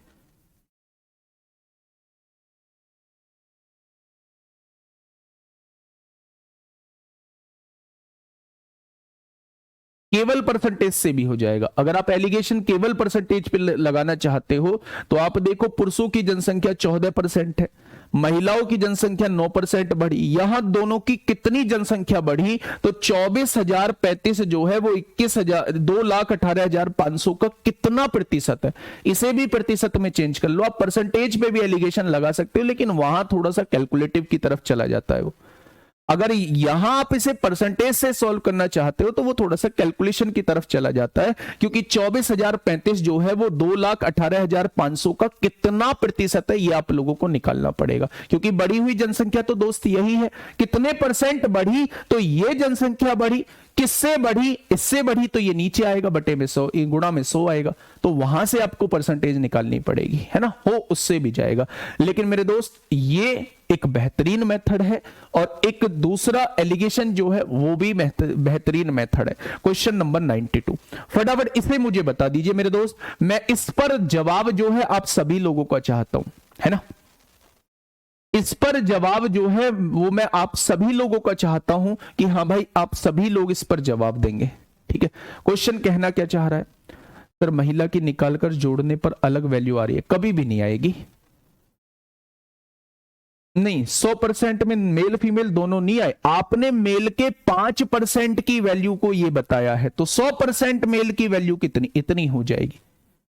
केवल परसेंटेज से भी हो जाएगा। अगर आप एलिगेशन केवल परसेंटेज पे लगाना चाहते हो तो आप देखो पुरुषों की जनसंख्या 14% है, महिलाओं की जनसंख्या 9% बढ़ी। यहां दोनों की कितनी जनसंख्या बढ़ी, तो 24,035 जो है वो 2,18,500 का कितना प्रतिशत है। इसे भी प्रतिशत में चेंज कर लो, आप परसेंटेज पे भी एलिगेशन लगा सकते हो, लेकिन वहां थोड़ा सा कैलकुलेटिव की तरफ चला जाता है वो। अगर यहां आप इसे परसेंटेज से सॉल्व करना चाहते हो तो वो थोड़ा सा कैलकुलेशन की तरफ चला जाता है, क्योंकि 24,035 जो है वो 2,18,500 का कितना प्रतिशत है ये आप लोगों को निकालना पड़ेगा, क्योंकि बढ़ी हुई जनसंख्या तो दोस्त यही है, कितने परसेंट बढ़ी, तो ये जनसंख्या बढ़ी, किससे बढ़ी, इससे बढ़ी, तो ये नीचे आएगा बटे में 100, गुणा में 100 आएगा, तो वहां से आपको परसेंटेज निकालनी पड़ेगी, है ना, हो उससे भी जाएगा। लेकिन मेरे दोस्त ये एक बेहतरीन मेथड है, और एक दूसरा एलिगेशन जो है वो भी बेहतरीन मेथड है। क्वेश्चन नंबर 92, फटाफट इसे मुझे बता दीजिए मेरे दोस्त, मैं इस पर जवाब जो है आप सभी लोगों का चाहता हूं, है ना, इस पर जवाब जो है वो मैं आप सभी लोगों का चाहता हूं कि हाँ भाई आप सभी लोग इस पर जवाब देंगे। ठीक है, क्वेश्चन कहना क्या चाह रहा है, सर महिला की निकालकर जोड़ने पर अलग वैल्यू आ रही है, कभी भी नहीं आएगी, नहीं 100% में मेल फीमेल दोनों नहीं आए, आपने मेल के 5% की वैल्यू को ये बताया है, तो 100% मेल की वैल्यू कितनी, इतनी हो जाएगी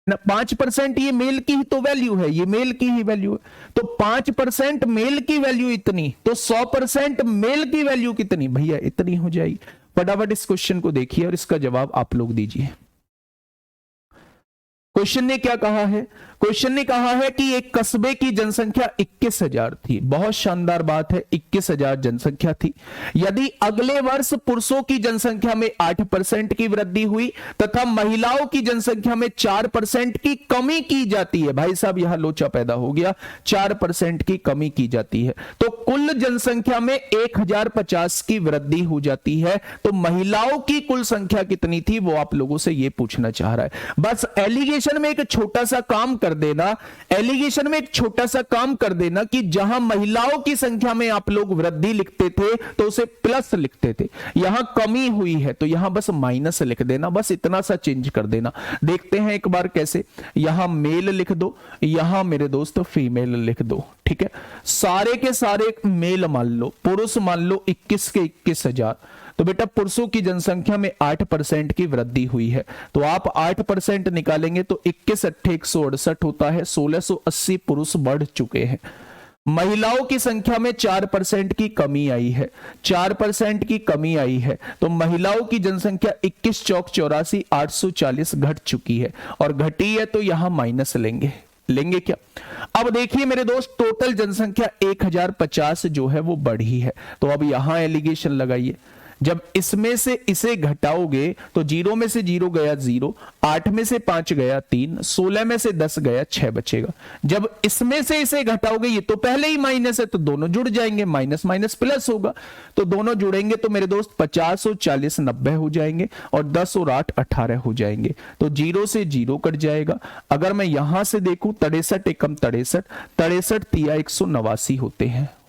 ना, 5% ये मेल की ही तो वैल्यू है, ये मेल की ही वैल्यू है, तो 5% मेल की वैल्यू इतनी, तो 100% मेल की वैल्यू कितनी, भैया इतनी हो जाएगी। फटाफट इस क्वेश्चन को देखिए और इसका जवाब आप लोग दीजिए। क्वेश्चन ने क्या कहा है, क्वेश्चन ने कहा है कि एक कस्बे की जनसंख्या 21,000 थी, बहुत शानदार बात है, 21,000 जनसंख्या थी, यदि अगले वर्ष पुरुषों की जनसंख्या में 8% की वृद्धि हुई तथा महिलाओं की जनसंख्या में 4% की कमी की जाती है, भाई साहब यहां लोचा पैदा हो गया, 4% की कमी की जाती है, तो कुल जनसंख्या में 1,050 की वृद्धि हो जाती है, तो महिलाओं की कुल संख्या कितनी थी वो आप लोगों से ये पूछना चाह रहा है। बस एलिगेशन में एक छोटा सा काम कर देना, एलिगेशन में एक छोटा सा काम कर देना कि जहां महिलाओं की संख्या में आप लोग वृद्धि लिखते थे तो उसे प्लस लिखते थे, यहां कमी हुई है तो यहां बस माइनस लिख देना, बस इतना सा चेंज कर देना। देखते हैं एक बार कैसे, यहां मेल लिख दो, यहां मेरे दोस्त फीमेल लिख दो, ठीक है, सारे के सारे मेल मान लो, पुरुष मान लो 21 के 21,000, तो बेटा पुरुषों की जनसंख्या में 8% की वृद्धि हुई है, तो आप 8% निकालेंगे तो 21 अट्ठे 168 होता है, 1680 पुरुष बढ़ चुके हैं। महिलाओं की संख्या में 4% की कमी आई है, 4% की कमी आई है, तो महिलाओं की जनसंख्या 21 चौक 84 840 घट चुकी है, और घटी है तो यहां माइनस लेंगे क्या। अब देखिए मेरे दोस्त टोटल जनसंख्या 1,050 जो है वो बढ़ी है, तो अब यहां एलिगेशन लगाइए, जब इसमें से इसे घटाओगे तो 0 में से 0 गया 0, 8 में से 5 गया 3, 16 में से 10 गया 6 बचेगा, जब इसमें से इसे घटाओगे ये तो पहले ही माइनस है तो दोनों जुड़ जाएंगे, माइनस माइनस प्लस होगा, तो दोनों जुड़ेंगे तो मेरे दोस्त 50 और 40 90 हो जाएंगे, और 10 और 8 18 हो जाएंगे, तो 0 से 0 कट जाएगा। अगर मैं यहां से देखूं 63 एकम 63, 63 तिया 189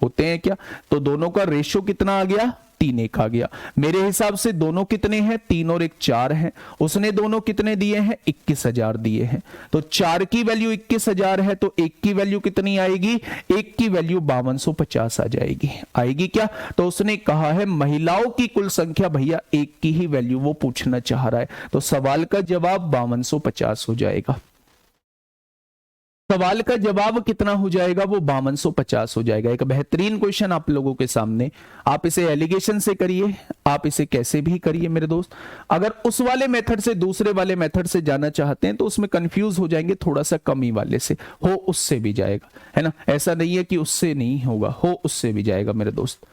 होते हैं क्या, तो दोनों का रेशो कितना आ गया, 3:1 आ गया। मेरे हिसाब से दोनों कितने हैं, 3 और 1 4 हैं, उसने दोनों कितने दिए हैं, 21,000 दिए हैं, तो 4 की वैल्यू 21,000 है, तो 1 की वैल्यू कितनी आएगी, 1 की वैल्यू 5250 आ जाएगी, आएगी क्या, तो उसने कहा है महिलाओं की कुल संख्या, भैया 1 की ही वैल्यू वो पूछना चाह रहा है, तो सवाल का जवाब 5250 हो जाएगा, सवाल का जवाब कितना हो जाएगा, वो 5250 हो जाएगा। एक बेहतरीन क्वेश्चन आप लोगों के सामने, आप इसे एलिगेशन से करिए, आप इसे कैसे भी करिए मेरे दोस्त, अगर उस वाले मेथड से दूसरे वाले मेथड से जाना चाहते हैं तो उसमें कंफ्यूज हो जाएंगे, थोड़ा सा कमी वाले से हो उससे भी जाएगा, है ना, ऐसा नहीं है कि उससे नहीं होगा, हो उससे भी जाएगा मेरे दोस्त,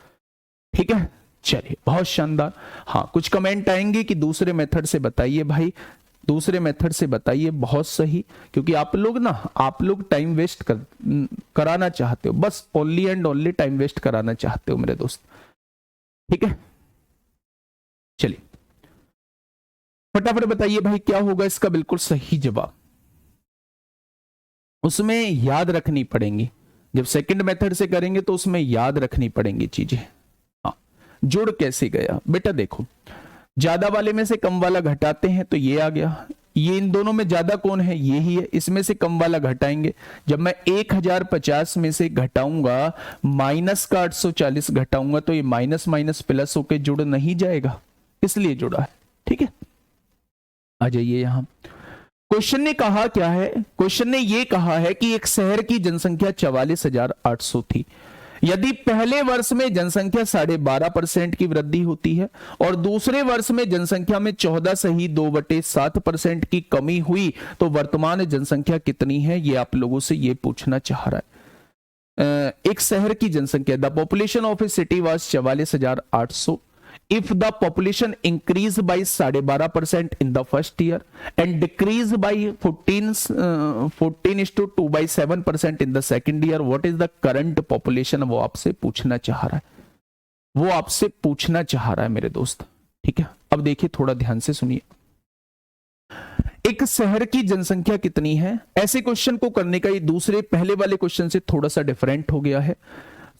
ठीक है, चलिए बहुत शानदार। हाँ कुछ कमेंट आएंगे कि दूसरे मेथड से बताइए, भाई दूसरे मेथड से बताइए, बहुत सही, क्योंकि आप लोग टाइम वेस्ट कराना चाहते हो, बस only and only time waste कराना चाहते हो मेरे दोस्त, ठीक है, चलिए फटाफट बताइए भाई क्या होगा इसका बिल्कुल सही जवाब, उसमें याद रखनी पड़ेंगी, जब सेकंड मेथड से करेंगे तो उसमें याद रखनी पड़ेंगी चीजें। हाँ जुड़ कैसे गया बेटा, देखो ज्यादा वाले में से कम वाला घटाते हैं तो ये आ गया, ये इन दोनों में ज्यादा कौन है, ये ही है, इसमें से कम वाला घटाएंगे, जब मैं 1050 में से घटाऊंगा माइनस का 840 घटाऊंगा तो ये माइनस माइनस प्लस होके जुड़ नहीं जाएगा, इसलिए जुड़ा है, ठीक है। आ जाइए यहां, क्वेश्चन ने कहा क्या है, क्वेश्चन ने ये कहा है कि एक शहर की जनसंख्या 44,800 थी, यदि पहले वर्ष में जनसंख्या 12.5% की वृद्धि होती है और दूसरे वर्ष में जनसंख्या में 14.2/7% की कमी हुई तो वर्तमान जनसंख्या कितनी है, ये आप लोगों से ये पूछना चाह रहा है। एक शहर की जनसंख्या, the population of A city was 44,800 if the population increased by 12.5% in the first year and decreased by 14:2/7% in the second year, what is the current population, वो आपसे पूछना चाह रहा है, वो आपसे पूछना चाह रहा है मेरे दोस्त। ठीक है, अब देखिए थोड़ा ध्यान से सुनिए। एक शहर की जनसंख्या कितनी है, ऐसे क्वेश्चन को करने का ये दूसरे पहले वाले क्वेश्चन से थोड़ा सा डिफरेंट हो गया है।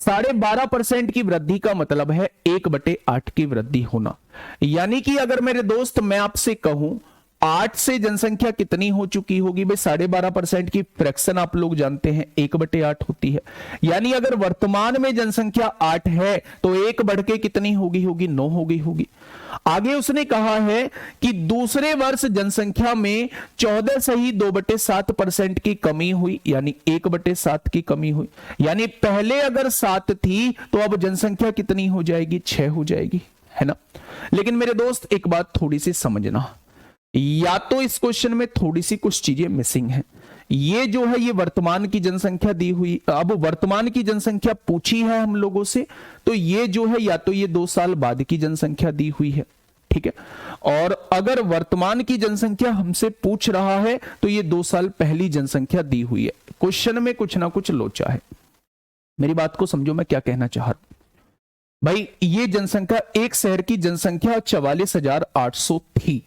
12.5% की वृद्धि का मतलब है 1/8 की वृद्धि होना। यानी कि अगर मेरे दोस्त मैं आपसे कहूं 8 से जनसंख्या कितनी हो चुकी होगी, भाई 12.5% की फ्रैक्शन आप लोग जानते हैं 1/8 होती है। यानी अगर वर्तमान में जनसंख्या 8 है तो 1 बढ़ के कितनी होगी 9 होगी। आगे उसने कहा है कि दूसरे वर्ष जनसंख्या में 14.2/7% की कमी हुई, यानी 1/7 की कमी हुई। यानी पहले अगर 7 थी तो अब जनसंख्या कितनी हो जाएगी, 6 हो जाएगी, है ना। लेकिन मेरे दोस्त एक बात थोड़ी सी समझना, या तो इस क्वेश्चन में थोड़ी सी कुछ चीजें मिसिंग हैं। ये जो है ये वर्तमान की जनसंख्या दी हुई, अब वर्तमान की जनसंख्या पूछी है हम लोगों से, तो ये जो है या तो ये 2 साल बाद की जनसंख्या दी हुई है, ठीक है। और अगर वर्तमान की जनसंख्या हमसे पूछ रहा है तो ये 2 साल पहली जनसंख्या दी हुई है। क्वेश्चन में कुछ ना कुछ लोचा है। मेरी बात को समझो मैं क्या कहना चाह रहा हूं। भाई ये जनसंख्या, एक शहर की जनसंख्या 44,800 थी,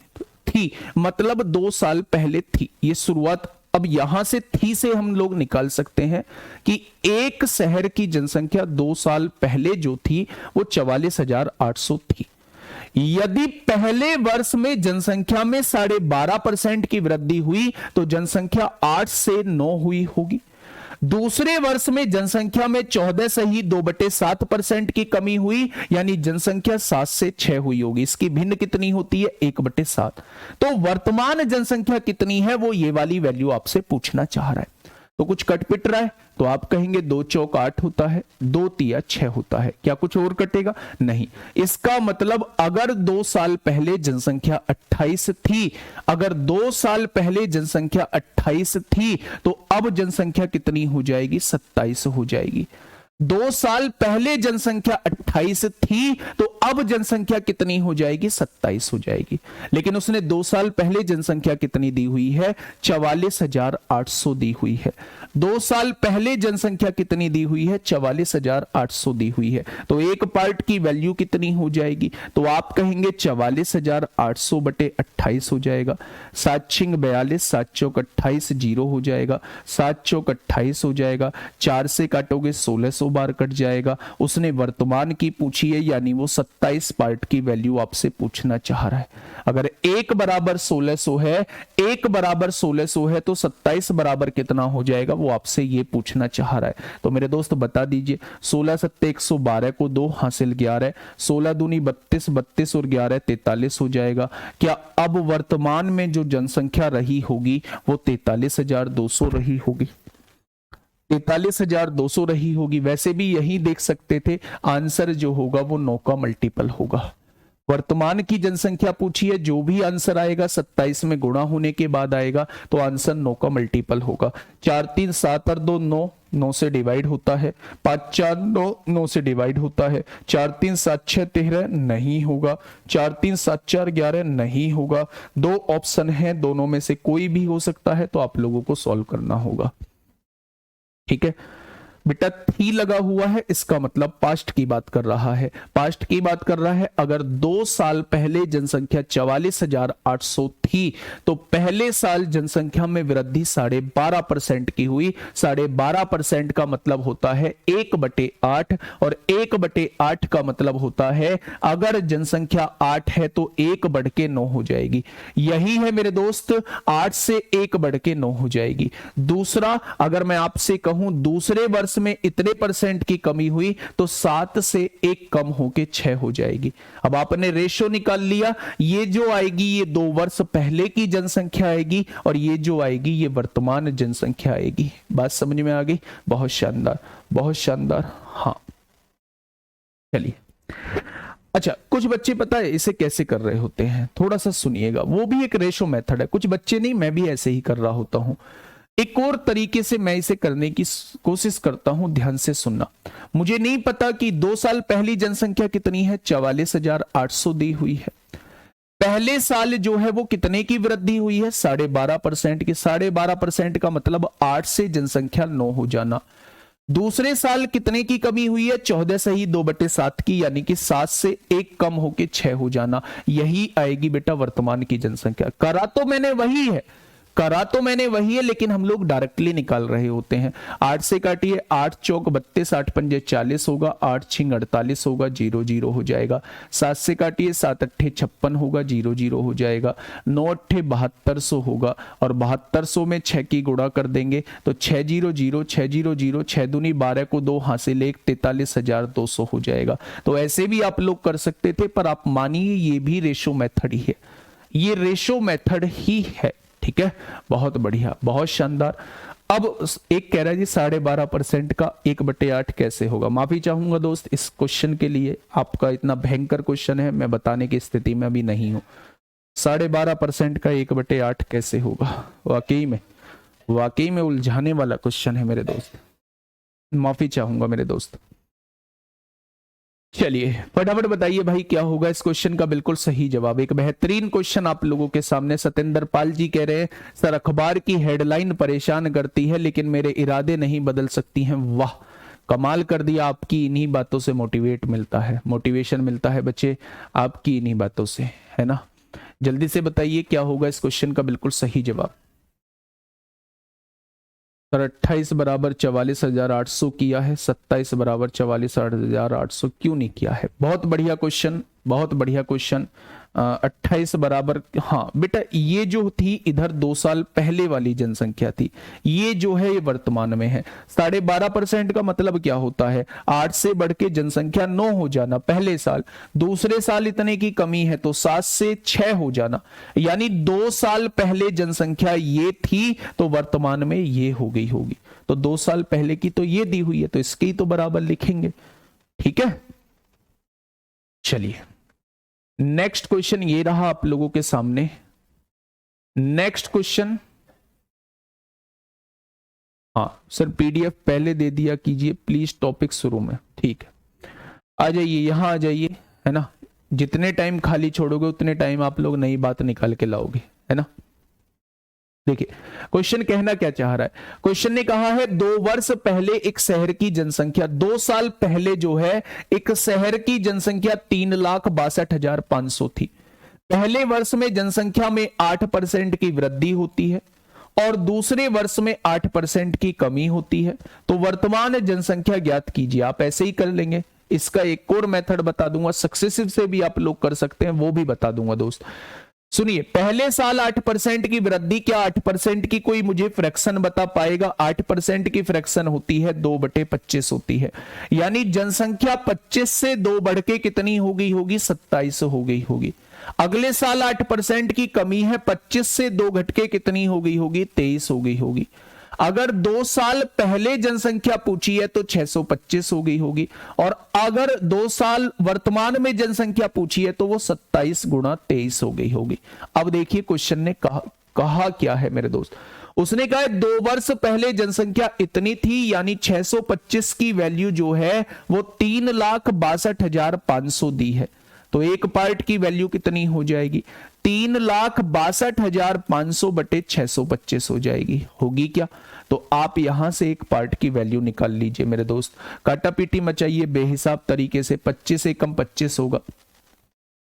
मतलब 2 साल पहले थी। ये शुरुआत, अब यहां से थी से हम लोग निकाल सकते हैं कि एक शहर की जनसंख्या 2 साल पहले जो थी वो 44,800 थी। यदि पहले वर्ष में जनसंख्या में 12.5% की वृद्धि हुई तो जनसंख्या 8 से 9 हुई होगी। दूसरे वर्ष में जनसंख्या में 14.2/7% की कमी हुई, यानी जनसंख्या 7 से 6 हुई होगी। इसकी भिन्न कितनी होती है, 1/7। तो वर्तमान जनसंख्या कितनी है वो ये वाली वैल्यू आपसे पूछना चाह रहा है। तो कुछ कट पिट रहा है तो आप कहेंगे 2 चौक 8 होता है, 2 तिया 6 होता है। क्या कुछ और कटेगा? नहीं। इसका मतलब अगर 2 साल पहले जनसंख्या 28 थी, अगर 2 साल पहले जनसंख्या 28 थी तो अब जनसंख्या कितनी हो जाएगी, 27 हो जाएगी। 2 साल पहले जनसंख्या 28 थी तो अब जनसंख्या कितनी हो जाएगी, 27 हो जाएगी। लेकिन उसने 2 साल पहले जनसंख्या कितनी दी हुई है, 44,800 दी हुई है। 2 साल पहले जनसंख्या कितनी दी हुई है, 44,800 दी हुई है। तो एक पार्ट की वैल्यू कितनी हो जाएगी, तो आप कहेंगे 44,800/28 हो जाएगा। 7 छिंग 42, 7 चौक 28, 0 हो जाएगा। 7 चौक 28 हो जाएगा। 4 से काटोगे 1600 बार कट जाएगा। उसने वर्तमान की पूछी है, यानी वो 27 पार्ट की वैल्यू आपसे पूछना चाह रहा है। अगर 1 बराबर 1600 है, 1 बराबर 1600 है तो 27 बराबर कितना हो जाएगा वो आपसे ये पूछना चाह रहा है। तो मेरे दोस्त बता दीजिए, 16 7 112 को 2 हासिल 11, 16 दूनी 32, 32 और 11 43 हो जाएगा। क्या अब वर्तमान में जो जनसंख्या रही होगी वो 43,200 रही होगी, 43,200 रही होगी। वैसे भी यही देख सकते थे, आंसर जो होगा वो 9 का मल्टीपल होगा। वर्तमान की जनसंख्या पूछी है, जो भी आंसर आएगा 27 में गुणा होने के बाद आएगा तो आंसर 9 का मल्टीपल होगा। 4 3 7 और 2 9, 9 से डिवाइड होता है। 5 4 9, 9 से डिवाइड होता है। 4 3 7 6 13 नहीं होगा। 4 3 7 4 11 नहीं होगा। 2 ऑप्शन है, दोनों में से कोई भी हो सकता है, तो आप लोगों को सॉल्व करना होगा। ठीक है बेटा, थी लगा हुआ है, इसका मतलब पास्ट की बात कर रहा है। पास्ट की बात कर रहा है। अगर 2 साल पहले जनसंख्या 44,800 थी तो पहले साल जनसंख्या में वृद्धि 12.5% की हुई। 12.5% का मतलब होता है 1/8, और 1/8 का मतलब होता है अगर जनसंख्या 8 है तो 1 बढ़ के 9 हो जाएगी। यही है मेरे दोस्त, 8 से 1 बढ़ के 9 हो जाएगी। दूसरा, अगर मैं आपसे कहूं दूसरे वर्ष में इतने परसेंट की कमी हुई तो 7 से 1 कम होके 6 हो जाएगी। अब आपने रेशो निकाल लिया, ये जो आएगी ये 2 वर्ष पहले की जनसंख्या आएगी और ये जो आएगी ये वर्तमान जनसंख्या आएगी। बात समझ में आ गई? बहुत शानदार, बहुत शानदार। हाँ चलिए, अच्छा कुछ बच्चे पता है इसे कैसे कर रहे होते हैं, थोड़ा सा सुनिएगा, वो भी एक रेशो मेथड है। कुछ बच्चे नहीं, मैं भी ऐसे ही कर रहा होता हूं। एक और तरीके से मैं इसे करने की कोशिश करता हूं, ध्यान से सुनना। मुझे नहीं पता कि 2 साल पहली जनसंख्या कितनी है, 44,800 दी हुई है। पहले साल जो है वो कितने की वृद्धि हुई है, 12.5% की। 12.5% का मतलब 8 से जनसंख्या 9 हो जाना। दूसरे साल कितने की कमी हुई है, 14 से ही 2/7 की, यानी कि 7 से 1 कम होके 6 हो जाना। यही आएगी बेटा वर्तमान की जनसंख्या। करा तो मैंने वही है, करा तो मैंने वही है, लेकिन हम लोग डायरेक्टली निकाल रहे होते हैं। 8 से काटिए, 8 चौक 32, 8 पंजे 40 होगा, 8 छिंग 48 होगा, 0 0 हो जाएगा। 7 से काटिए, 7 अट्ठे 56 होगा, 0 0 हो जाएगा। 9 अट्ठे 7200 होगा और 7200 में 6 की गुणा कर देंगे तो 6 0 0 6 0 0, 6 दूनी 12 को 2 हासिल 1, 43,200 हो जाएगा। तो ऐसे भी आप लोग कर सकते थे, पर आप मानिए ये भी रेशो मेथड ही है, ये रेशो मेथड ही है। ठीक है, बहुत बढ़िया, बहुत शानदार। अब एक कह रहा है जी 12.5% का 1/8 कैसे होगा। माफी चाहूंगा दोस्त इस क्वेश्चन के लिए, आपका इतना भयंकर क्वेश्चन है, मैं बताने की स्थिति में अभी नहीं हूं। 12.5% का 1/8 कैसे होगा, वाकई में उलझाने वाला क्वेश्चन है मेरे दोस्त, माफी चाहूंगा मेरे दोस्त। चलिए फटाफट बताइए भाई क्या होगा इस क्वेश्चन का बिल्कुल सही जवाब। एक बेहतरीन क्वेश्चन आप लोगों के सामने। सतेंद्र पाल जी कह रहे हैं सर अखबार की हेडलाइन परेशान करती है लेकिन मेरे इरादे नहीं बदल सकती हैं। वाह, कमाल कर दिया, आपकी इन्हीं बातों से मोटिवेट मिलता है, मोटिवेशन मिलता है बच्चे आपकी इन्हीं बातों से, है ना। जल्दी से बताइए क्या होगा इस क्वेश्चन का बिल्कुल सही जवाब। सर 28 बराबर 44,800 किया है, 27 बराबर 44,800 क्यों नहीं किया है। बहुत बढ़िया क्वेश्चन, बहुत बढ़िया क्वेश्चन। 28 बराबर, हाँ बेटा ये जो थी इधर 2 साल पहले वाली जनसंख्या थी, ये जो है ये वर्तमान में है। 12.5% का मतलब क्या होता है, 8 से बढ़ के जनसंख्या 9 हो जाना पहले साल, दूसरे साल इतने की कमी है तो 7 से 6 हो जाना, यानी 2 साल पहले जनसंख्या ये थी तो वर्तमान में ये हो गई होगी। तो 2 साल पहले की तो ये दी हुई है तो इसकी तो बराबर लिखेंगे। ठीक है, चलिए नेक्स्ट क्वेश्चन ये रहा आप लोगों के सामने। नेक्स्ट क्वेश्चन, हाँ सर पीडीएफ पहले दे दिया कीजिए प्लीज, टॉपिक शुरू में। ठीक है, आ जाइए यहां आ जाइए, है ना। जितने टाइम खाली छोड़ोगे उतने टाइम आप लोग नई बात निकाल के लाओगे, है ना। देखिए क्वेश्चन कहना क्या चाह रहा है, क्वेश्चन ने कहा है 2 वर्ष पहले एक शहर की जनसंख्या, 2 साल पहले जो है एक शहर की जनसंख्या 3,62,500 थी। पहले वर्ष में जनसंख्या में 8% की वृद्धि होती है और दूसरे वर्ष में 8% की कमी होती है। तो वर्तमान जनसंख्या ज्ञात कीजिए। आप ऐसे ही कर लेंगे, इसका एक और मेथड बता दूंगा, सक्सेसिव से भी आप लोग कर सकते हैं, वो भी बता दूंगा दोस्त। सुनिए, पहले साल 8% की वृद्धि, क्या 8% की कोई मुझे फ्रैक्शन बता पाएगा। 8% की फ्रैक्शन होती है 2/25 होती है, यानी जनसंख्या 25 से 2 बढ़ के कितनी हो गई होगी, 27 हो गई होगी। अगले साल 8% की कमी है, 25 से 2 घट के कितनी हो गई होगी, 23 हो गई होगी। अगर 2 साल पहले जनसंख्या पूछी है तो 625 हो गई होगी, और अगर 2 साल वर्तमान में जनसंख्या पूछी है तो वो 27 गुणा 23 हो गई होगी। अब देखिए क्वेश्चन ने कहा क्या है मेरे दोस्त, उसने कहा 2 वर्ष पहले जनसंख्या इतनी थी, यानी 625 की वैल्यू जो है वो 3,62,500 दी है। तो एक पार्ट की वैल्यू कितनी हो जाएगी, 3,62,500 बटे 625 हो जाएगी। होगी क्या, तो आप यहां से एक पार्ट की वैल्यू निकाल लीजिए मेरे दोस्त। काटा पीटी मचाइए बेहिसाब तरीके से। 25 एकम 25 होगा,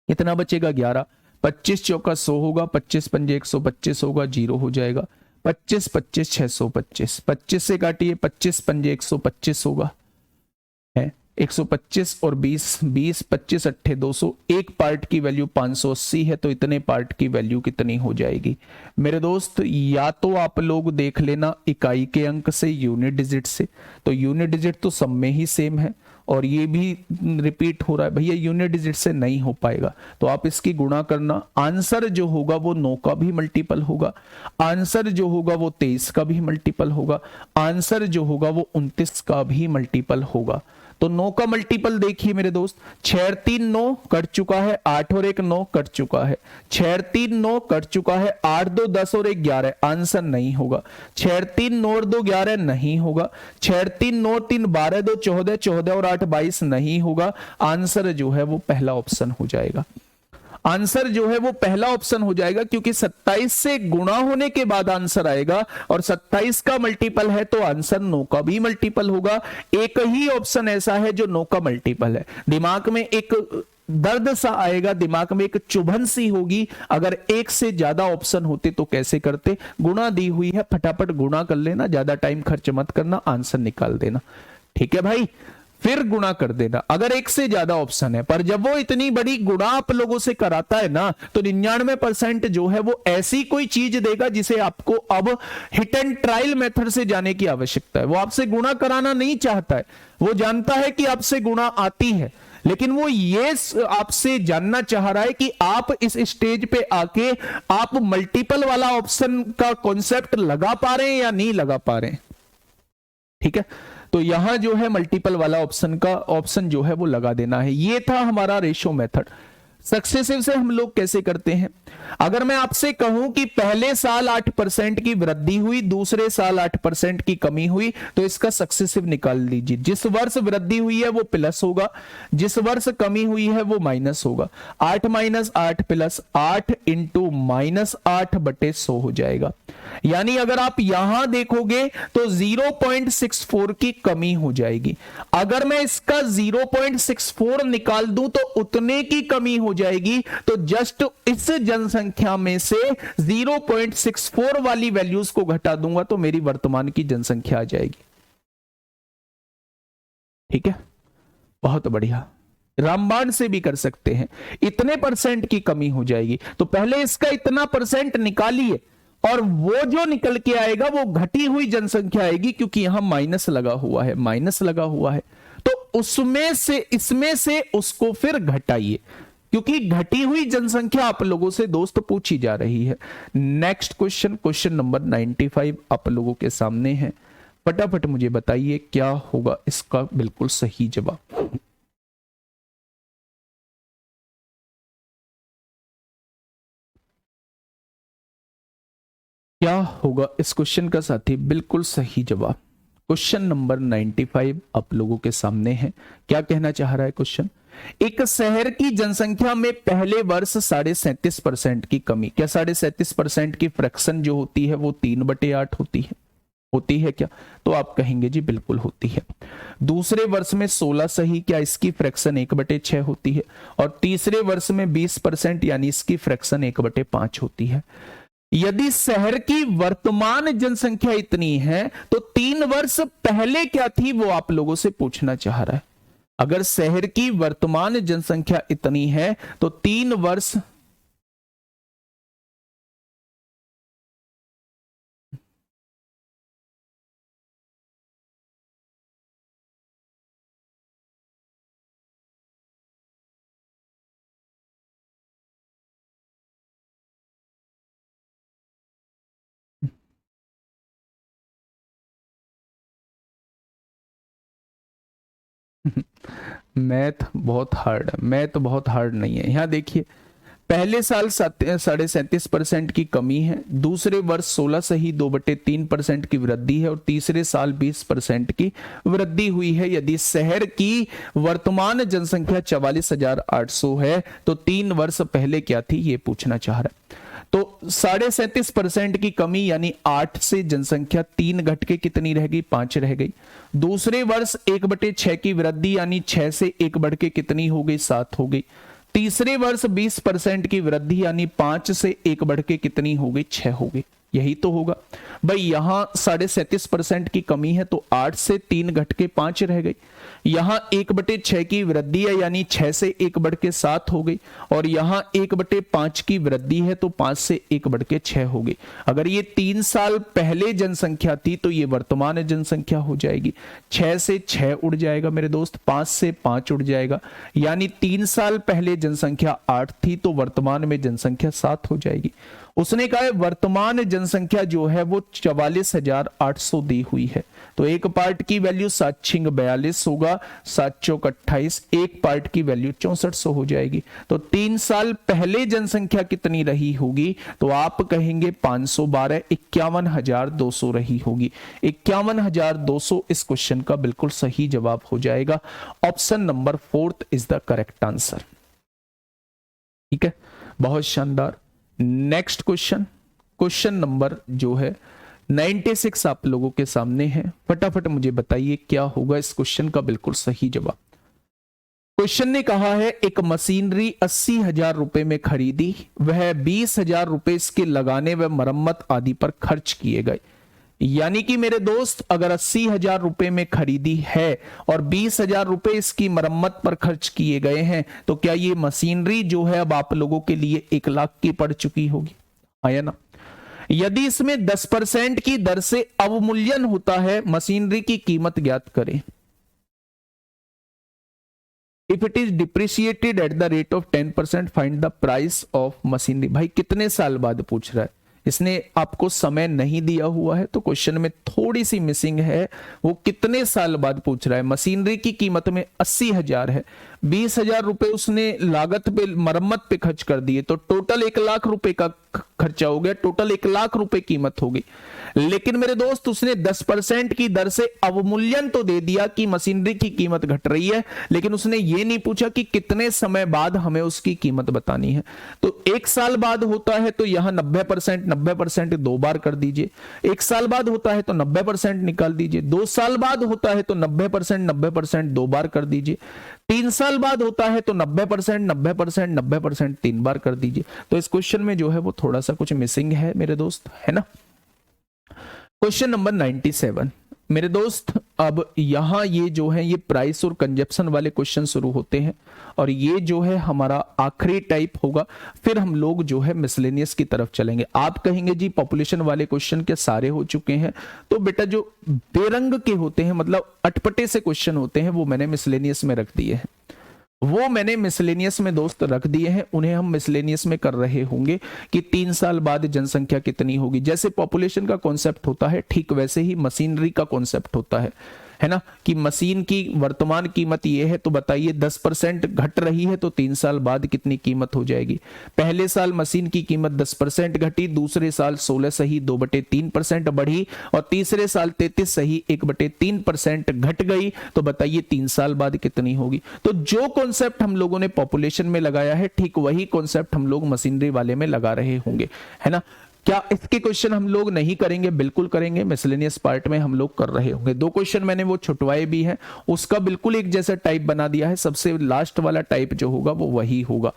कितना बचेगा 11, 25 चौका 100 होगा, 25 पंजे 125 होगा, 0 हो जाएगा। 25 25 625, 25 से काटिए, 25 पंजे 125 होगा, है 125 और 20, 20 25 अट्ठे 200, एक पार्ट की वैल्यू 580 है, तो इतने पार्ट की वैल्यू कितनी हो जाएगी मेरे दोस्त? या तो आप लोग देख लेना इकाई के अंक से, यूनिट डिजिट से, तो यूनिट डिजिट तो सब में ही सेम है और ये भी रिपीट हो रहा है, भैया यूनिट डिजिट से नहीं हो पाएगा, तो आप इसकी गुणा करना। आंसर जो होगा वो 9 का भी मल्टीपल होगा, आंसर जो होगा वो 23 का भी मल्टीपल होगा, आंसर जो होगा वो 29 का भी मल्टीपल होगा। तो 9 का मल्टीपल देखिए मेरे दोस्त, 6 3 9 कट चुका है, 8 और 1 9 कट चुका है, 6 3 9 कट चुका है, 8 2 10 और 1 11, आंसर नहीं होगा। 6 3 9 और 2 11 नहीं होगा, 6 3 9 3 12 2 14, 14 और 8 22 नहीं होगा। आंसर जो है वो पहला ऑप्शन हो जाएगा, आंसर जो है वो पहला ऑप्शन हो जाएगा, क्योंकि 27 से गुणा होने के बाद आंसर आएगा और 27 का मल्टीपल है तो आंसर 9 का भी मल्टीपल होगा। एक ही ऑप्शन ऐसा है जो 9 का मल्टीपल है। दिमाग में एक दर्द सा आएगा, दिमाग में एक चुभन सी होगी, अगर एक से ज्यादा ऑप्शन होते तो कैसे करते? गुणा दी हुई है, फटाफट गुणा कर लेना, ज्यादा टाइम खर्च मत करना, आंसर निकाल देना, ठीक है भाई? फिर गुणा कर देना अगर एक से ज्यादा ऑप्शन है। पर जब वो इतनी बड़ी गुणा आप लोगों से कराता है ना, तो 99% जो है वो ऐसी कोई चीज देगा जिसे आपको अब हिट एंड ट्रायल मेथड से जाने की आवश्यकता है। वो आपसे गुणा कराना नहीं चाहता है, वो जानता है कि आपसे गुणा आती है, लेकिन वो ये आपसे जानना चाह रहा है कि आप इस स्टेज पे आके आप मल्टीपल वाला ऑप्शन का कॉन्सेप्ट लगा पा रहे हैं या नहीं लगा पा रहे हैं, ठीक है? तो यहां जो है मल्टीपल वाला ऑप्शन जो है वो लगा देना है। ये था हमारा रेशो मेथड। सक्सेसिव से हम लोग कैसे करते हैं? अगर मैं आपसे कहूं कि पहले साल 8% की वृद्धि हुई, दूसरे साल 8% की कमी हुई, तो इसका सक्सेसिव निकाल लीजिए। जिस वर्ष वृद्धि हुई है वो प्लस होगा, जिस वर्ष कमी हुई है वो माइनस होगा। 8 - 8 प्लस 8 इंटू -8 बटे 100 हो जाएगा। यानी अगर आप यहां देखोगे तो 0.64 की कमी हो जाएगी। अगर मैं इसका 0.64 निकाल दूं तो उतने की कमी हो जाएगी। तो जस्ट इस जनसंख्या में से 0.64 वाली वैल्यूज को घटा दूंगा तो मेरी वर्तमान की जनसंख्या आ जाएगी, ठीक है? बहुत बढ़िया। रामबाण से भी कर सकते हैं, इतने परसेंट की कमी हो जाएगी, तो पहले इसका इतना परसेंट निकालिए और वो जो निकल के आएगा वो घटी हुई जनसंख्या आएगी, क्योंकि यहां माइनस लगा हुआ है, माइनस लगा हुआ है, तो उसमें से इसमें से उसको फिर घटाइए, क्योंकि घटी हुई जनसंख्या आप लोगों से दोस्त पूछी जा रही है। नेक्स्ट क्वेश्चन, क्वेश्चन नंबर 95 आप लोगों के सामने है। फटाफट मुझे बताइए क्या होगा इसका बिल्कुल सही जवाब। क्या होगा इस क्वेश्चन का साथी बिल्कुल सही जवाब? क्वेश्चन नंबर 95 आप लोगों के सामने है। क्या कहना चाह रहा है क्वेश्चन? एक शहर की जनसंख्या में पहले वर्ष 37.5% की कमी। क्या 37.5% की फ्रैक्शन जो होती है वो 3/8 होती है क्या? तो आप कहेंगे जी बिल्कुल होती है। दूसरे वर्ष में 16 सही, क्या इसकी फ्रैक्शन 1/6 होती है? और तीसरे वर्ष में 20% यानी इसकी फ्रैक्शन 1/5 होती है। यदि शहर की वर्तमान जनसंख्या इतनी है तो 3 वर्ष पहले क्या थी वो आप लोगों से पूछना चाह रहा है। अगर शहर की वर्तमान जनसंख्या इतनी है तो 3 वर्ष मैथ बहुत हार्ड है, मैथ बहुत हार्ड नहीं है। यहां देखिए, पहले साल 37.5% की कमी है, दूसरे वर्ष 16 सही 2/3% की वृद्धि है और तीसरे साल 20% की वृद्धि हुई है। यदि शहर की वर्तमान जनसंख्या 44,800 है तो 3 वर्ष पहले क्या थी ये पूछना चाह रहा है। तो 37.5% की कमी यानी 8 से जनसंख्या 3 घट के कितनी रह गई? 5 रह गई। दूसरे वर्ष 1/6 की वृद्धि यानी 6 से 1 बढ़ के कितनी हो गई? 7 हो गई। तीसरे वर्ष 20% की वृद्धि यानी 5 से 1 बढ़ के कितनी हो गई? 6 हो गई। यही तो होगा भाई। यहां 37.5% की कमी है तो 8 से 3 घट के 5 रह गई। यहां 1/6 की वृद्धि है यानी 6 से 1/7 हो गई, और यहां 1/5 की वृद्धि है तो 5 से 1/6 हो गई। अगर ये 3 साल पहले जनसंख्या थी तो ये वर्तमान जनसंख्या हो जाएगी। 6 से 6 उड़ जाएगा मेरे दोस्त, 5 से 5 उड़ जाएगा, यानी 3 साल पहले जनसंख्या 8 थी तो वर्तमान में जनसंख्या 7 हो जाएगी। उसने कहा है वर्तमान जनसंख्या जो है वो 44,800 दी हुई है, तो एक पार्ट की वैल्यू 7×42 होगा, 7×28, एक पार्ट की वैल्यू 6400 हो जाएगी। तो 3 साल पहले जनसंख्या कितनी रही होगी, तो आप कहेंगे 512, 51,200 रही होगी। 51,200 इस क्वेश्चन का बिल्कुल सही जवाब हो जाएगा। Option number 4 is the correct answer. ठीक है, बहुत शानदार। नेक्स्ट क्वेश्चन, क्वेश्चन नंबर जो है 96 आप लोगों के सामने है। फटाफट मुझे बताइए क्या होगा इस क्वेश्चन का बिल्कुल सही जवाब। क्वेश्चन ने कहा है एक मशीनरी 80,000 रुपए में खरीदी, वह 20,000 रुपए इसके लगाने व मरम्मत आदि पर खर्च किए गए। यानी कि मेरे दोस्त अगर 80,000 रुपए में खरीदी है और 20,000 रुपए इसकी मरम्मत पर खर्च किए गए हैं, तो क्या ये मशीनरी जो है अब आप लोगों के लिए 1 लाख की पड़ चुकी होगी, आया ना। यदि इसमें 10% की दर से अवमूल्यन होता है, मशीनरी की कीमत ज्ञात करें। If it is depreciated at the rate of 10%, find the price of machinery. भाई कितने साल बाद पूछ रहा है, इसने आपको समय नहीं दिया हुआ है, तो क्वेश्चन में थोड़ी सी मिसिंग है। वो कितने साल बाद पूछ रहा है। मशीनरी की कीमत में 80,000 है, 20,000 रुपए उसने लागत पे मरम्मत पे खर्च कर दिए, तो टोटल 1 लाख रुपए का खर्चा हो गया, टोटल 1 लाख रुपए कीमत होगी। लेकिन मेरे दोस्त उसने 10% की दर से अवमूल्यन तो दे दिया कि मशीनरी की कीमत घट रही है, लेकिन उसने ये नहीं पूछा कि कितने समय बाद हमें उसकी कीमत बतानी है। तो 1 साल बाद होता है तो यहां 90% 2 बार कर दीजिए। 1 साल बाद होता है तो 90% निकाल दीजिए। 2 साल बाद होता है तो 90% 2 बार कर दीजिए। 3 साल बाद होता है तो 90% 3 बार कर दीजिए। तो इस क्वेश्चन में जो है वो थोड़ा सा कुछ मिसिंग है मेरे दोस्त, है ना। क्वेश्चन नंबर 97 मेरे दोस्त, अब यहां ये जो है ये प्राइस और कंजप्शन वाले क्वेश्चन शुरू होते हैं, और ये जो है हमारा आखिरी टाइप होगा। फिर हम लोग जो है मिसलेनियस की तरफ चलेंगे। आप कहेंगे जी पॉपुलेशन वाले क्वेश्चन के सारे हो चुके हैं, तो बेटा जो बेरंग के होते हैं, मतलब अटपटे से क्वेश्चन होते हैं, वो मैंने मिसलेनियस में रख दिए हैं। वो मैंने मिसलेनियस में दोस्त रख दिए हैं, उन्हें हम मिसलेनियस में कर रहे होंगे कि 3 साल बाद जनसंख्या कितनी होगी। जैसे पॉपुलेशन का कॉन्सेप्ट होता है, ठीक वैसे ही मशीनरी का कॉन्सेप्ट होता है ना, कि मशीन की वर्तमान कीमत ये है, तो बताइए 10% घट रही है तो 3 साल बाद कितनी कीमत हो जाएगी। पहले साल मशीन की कीमत 10% घटी, दूसरे साल 16 सही 2/3% बढ़ी, और तीसरे साल 33 सही 1/3% घट गई, तो बताइए 3 साल बाद कितनी होगी। तो जो कॉन्सेप्ट हम लोगों ने पॉपुलेशन में लगाया है, ठीक वही कॉन्सेप्ट हम लोग मशीनरी वाले में लगा रहे होंगे, है ना। क्या इसके क्वेश्चन हम लोग नहीं करेंगे? बिल्कुल करेंगे। मिसलेनियस पार्ट में हम लोग कर रहे होंगे। 2 क्वेश्चन मैंने वो छुटवाए भी हैं, उसका बिल्कुल एक जैसा टाइप बना दिया है। सबसे लास्ट वाला टाइप जो होगा वो वही होगा,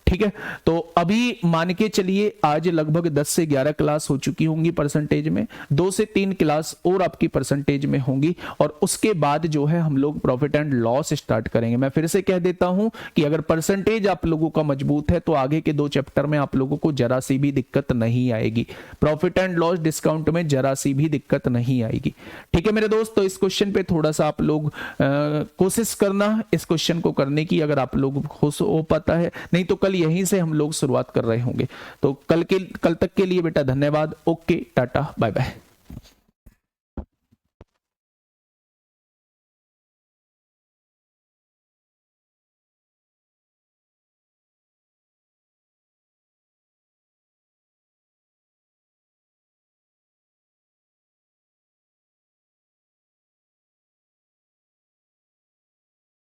ठीक है। तो अभी मान के चलिए आज लगभग 10 से 11 क्लास हो चुकी होंगी परसेंटेज में, 2 से 3 क्लास और आपकी परसेंटेज में होंगी, और उसके बाद जो है हम लोग प्रॉफिट एंड लॉस स्टार्ट करेंगे। मैं फिर से कह देता हूं कि अगर परसेंटेज आप लोगों का मजबूत है तो आगे के 2 चैप्टर में आप लोगों को जरा सी भी दिक्कत नहीं आएगी। प्रॉफिट एंड लॉस डिस्काउंट में जरा सी भी दिक्कत नहीं आएगी, ठीक है मेरे दोस्त। तो इस क्वेश्चन पे थोड़ा सा आप लोग कोशिश करना इस क्वेश्चन को करने की, अगर आप लोग खुश हो पाता है, नहीं तो कल यहीं से हम लोग शुरुआत कर रहे होंगे। तो कल तक के लिए बेटा धन्यवाद। Okay, tata, bye bye.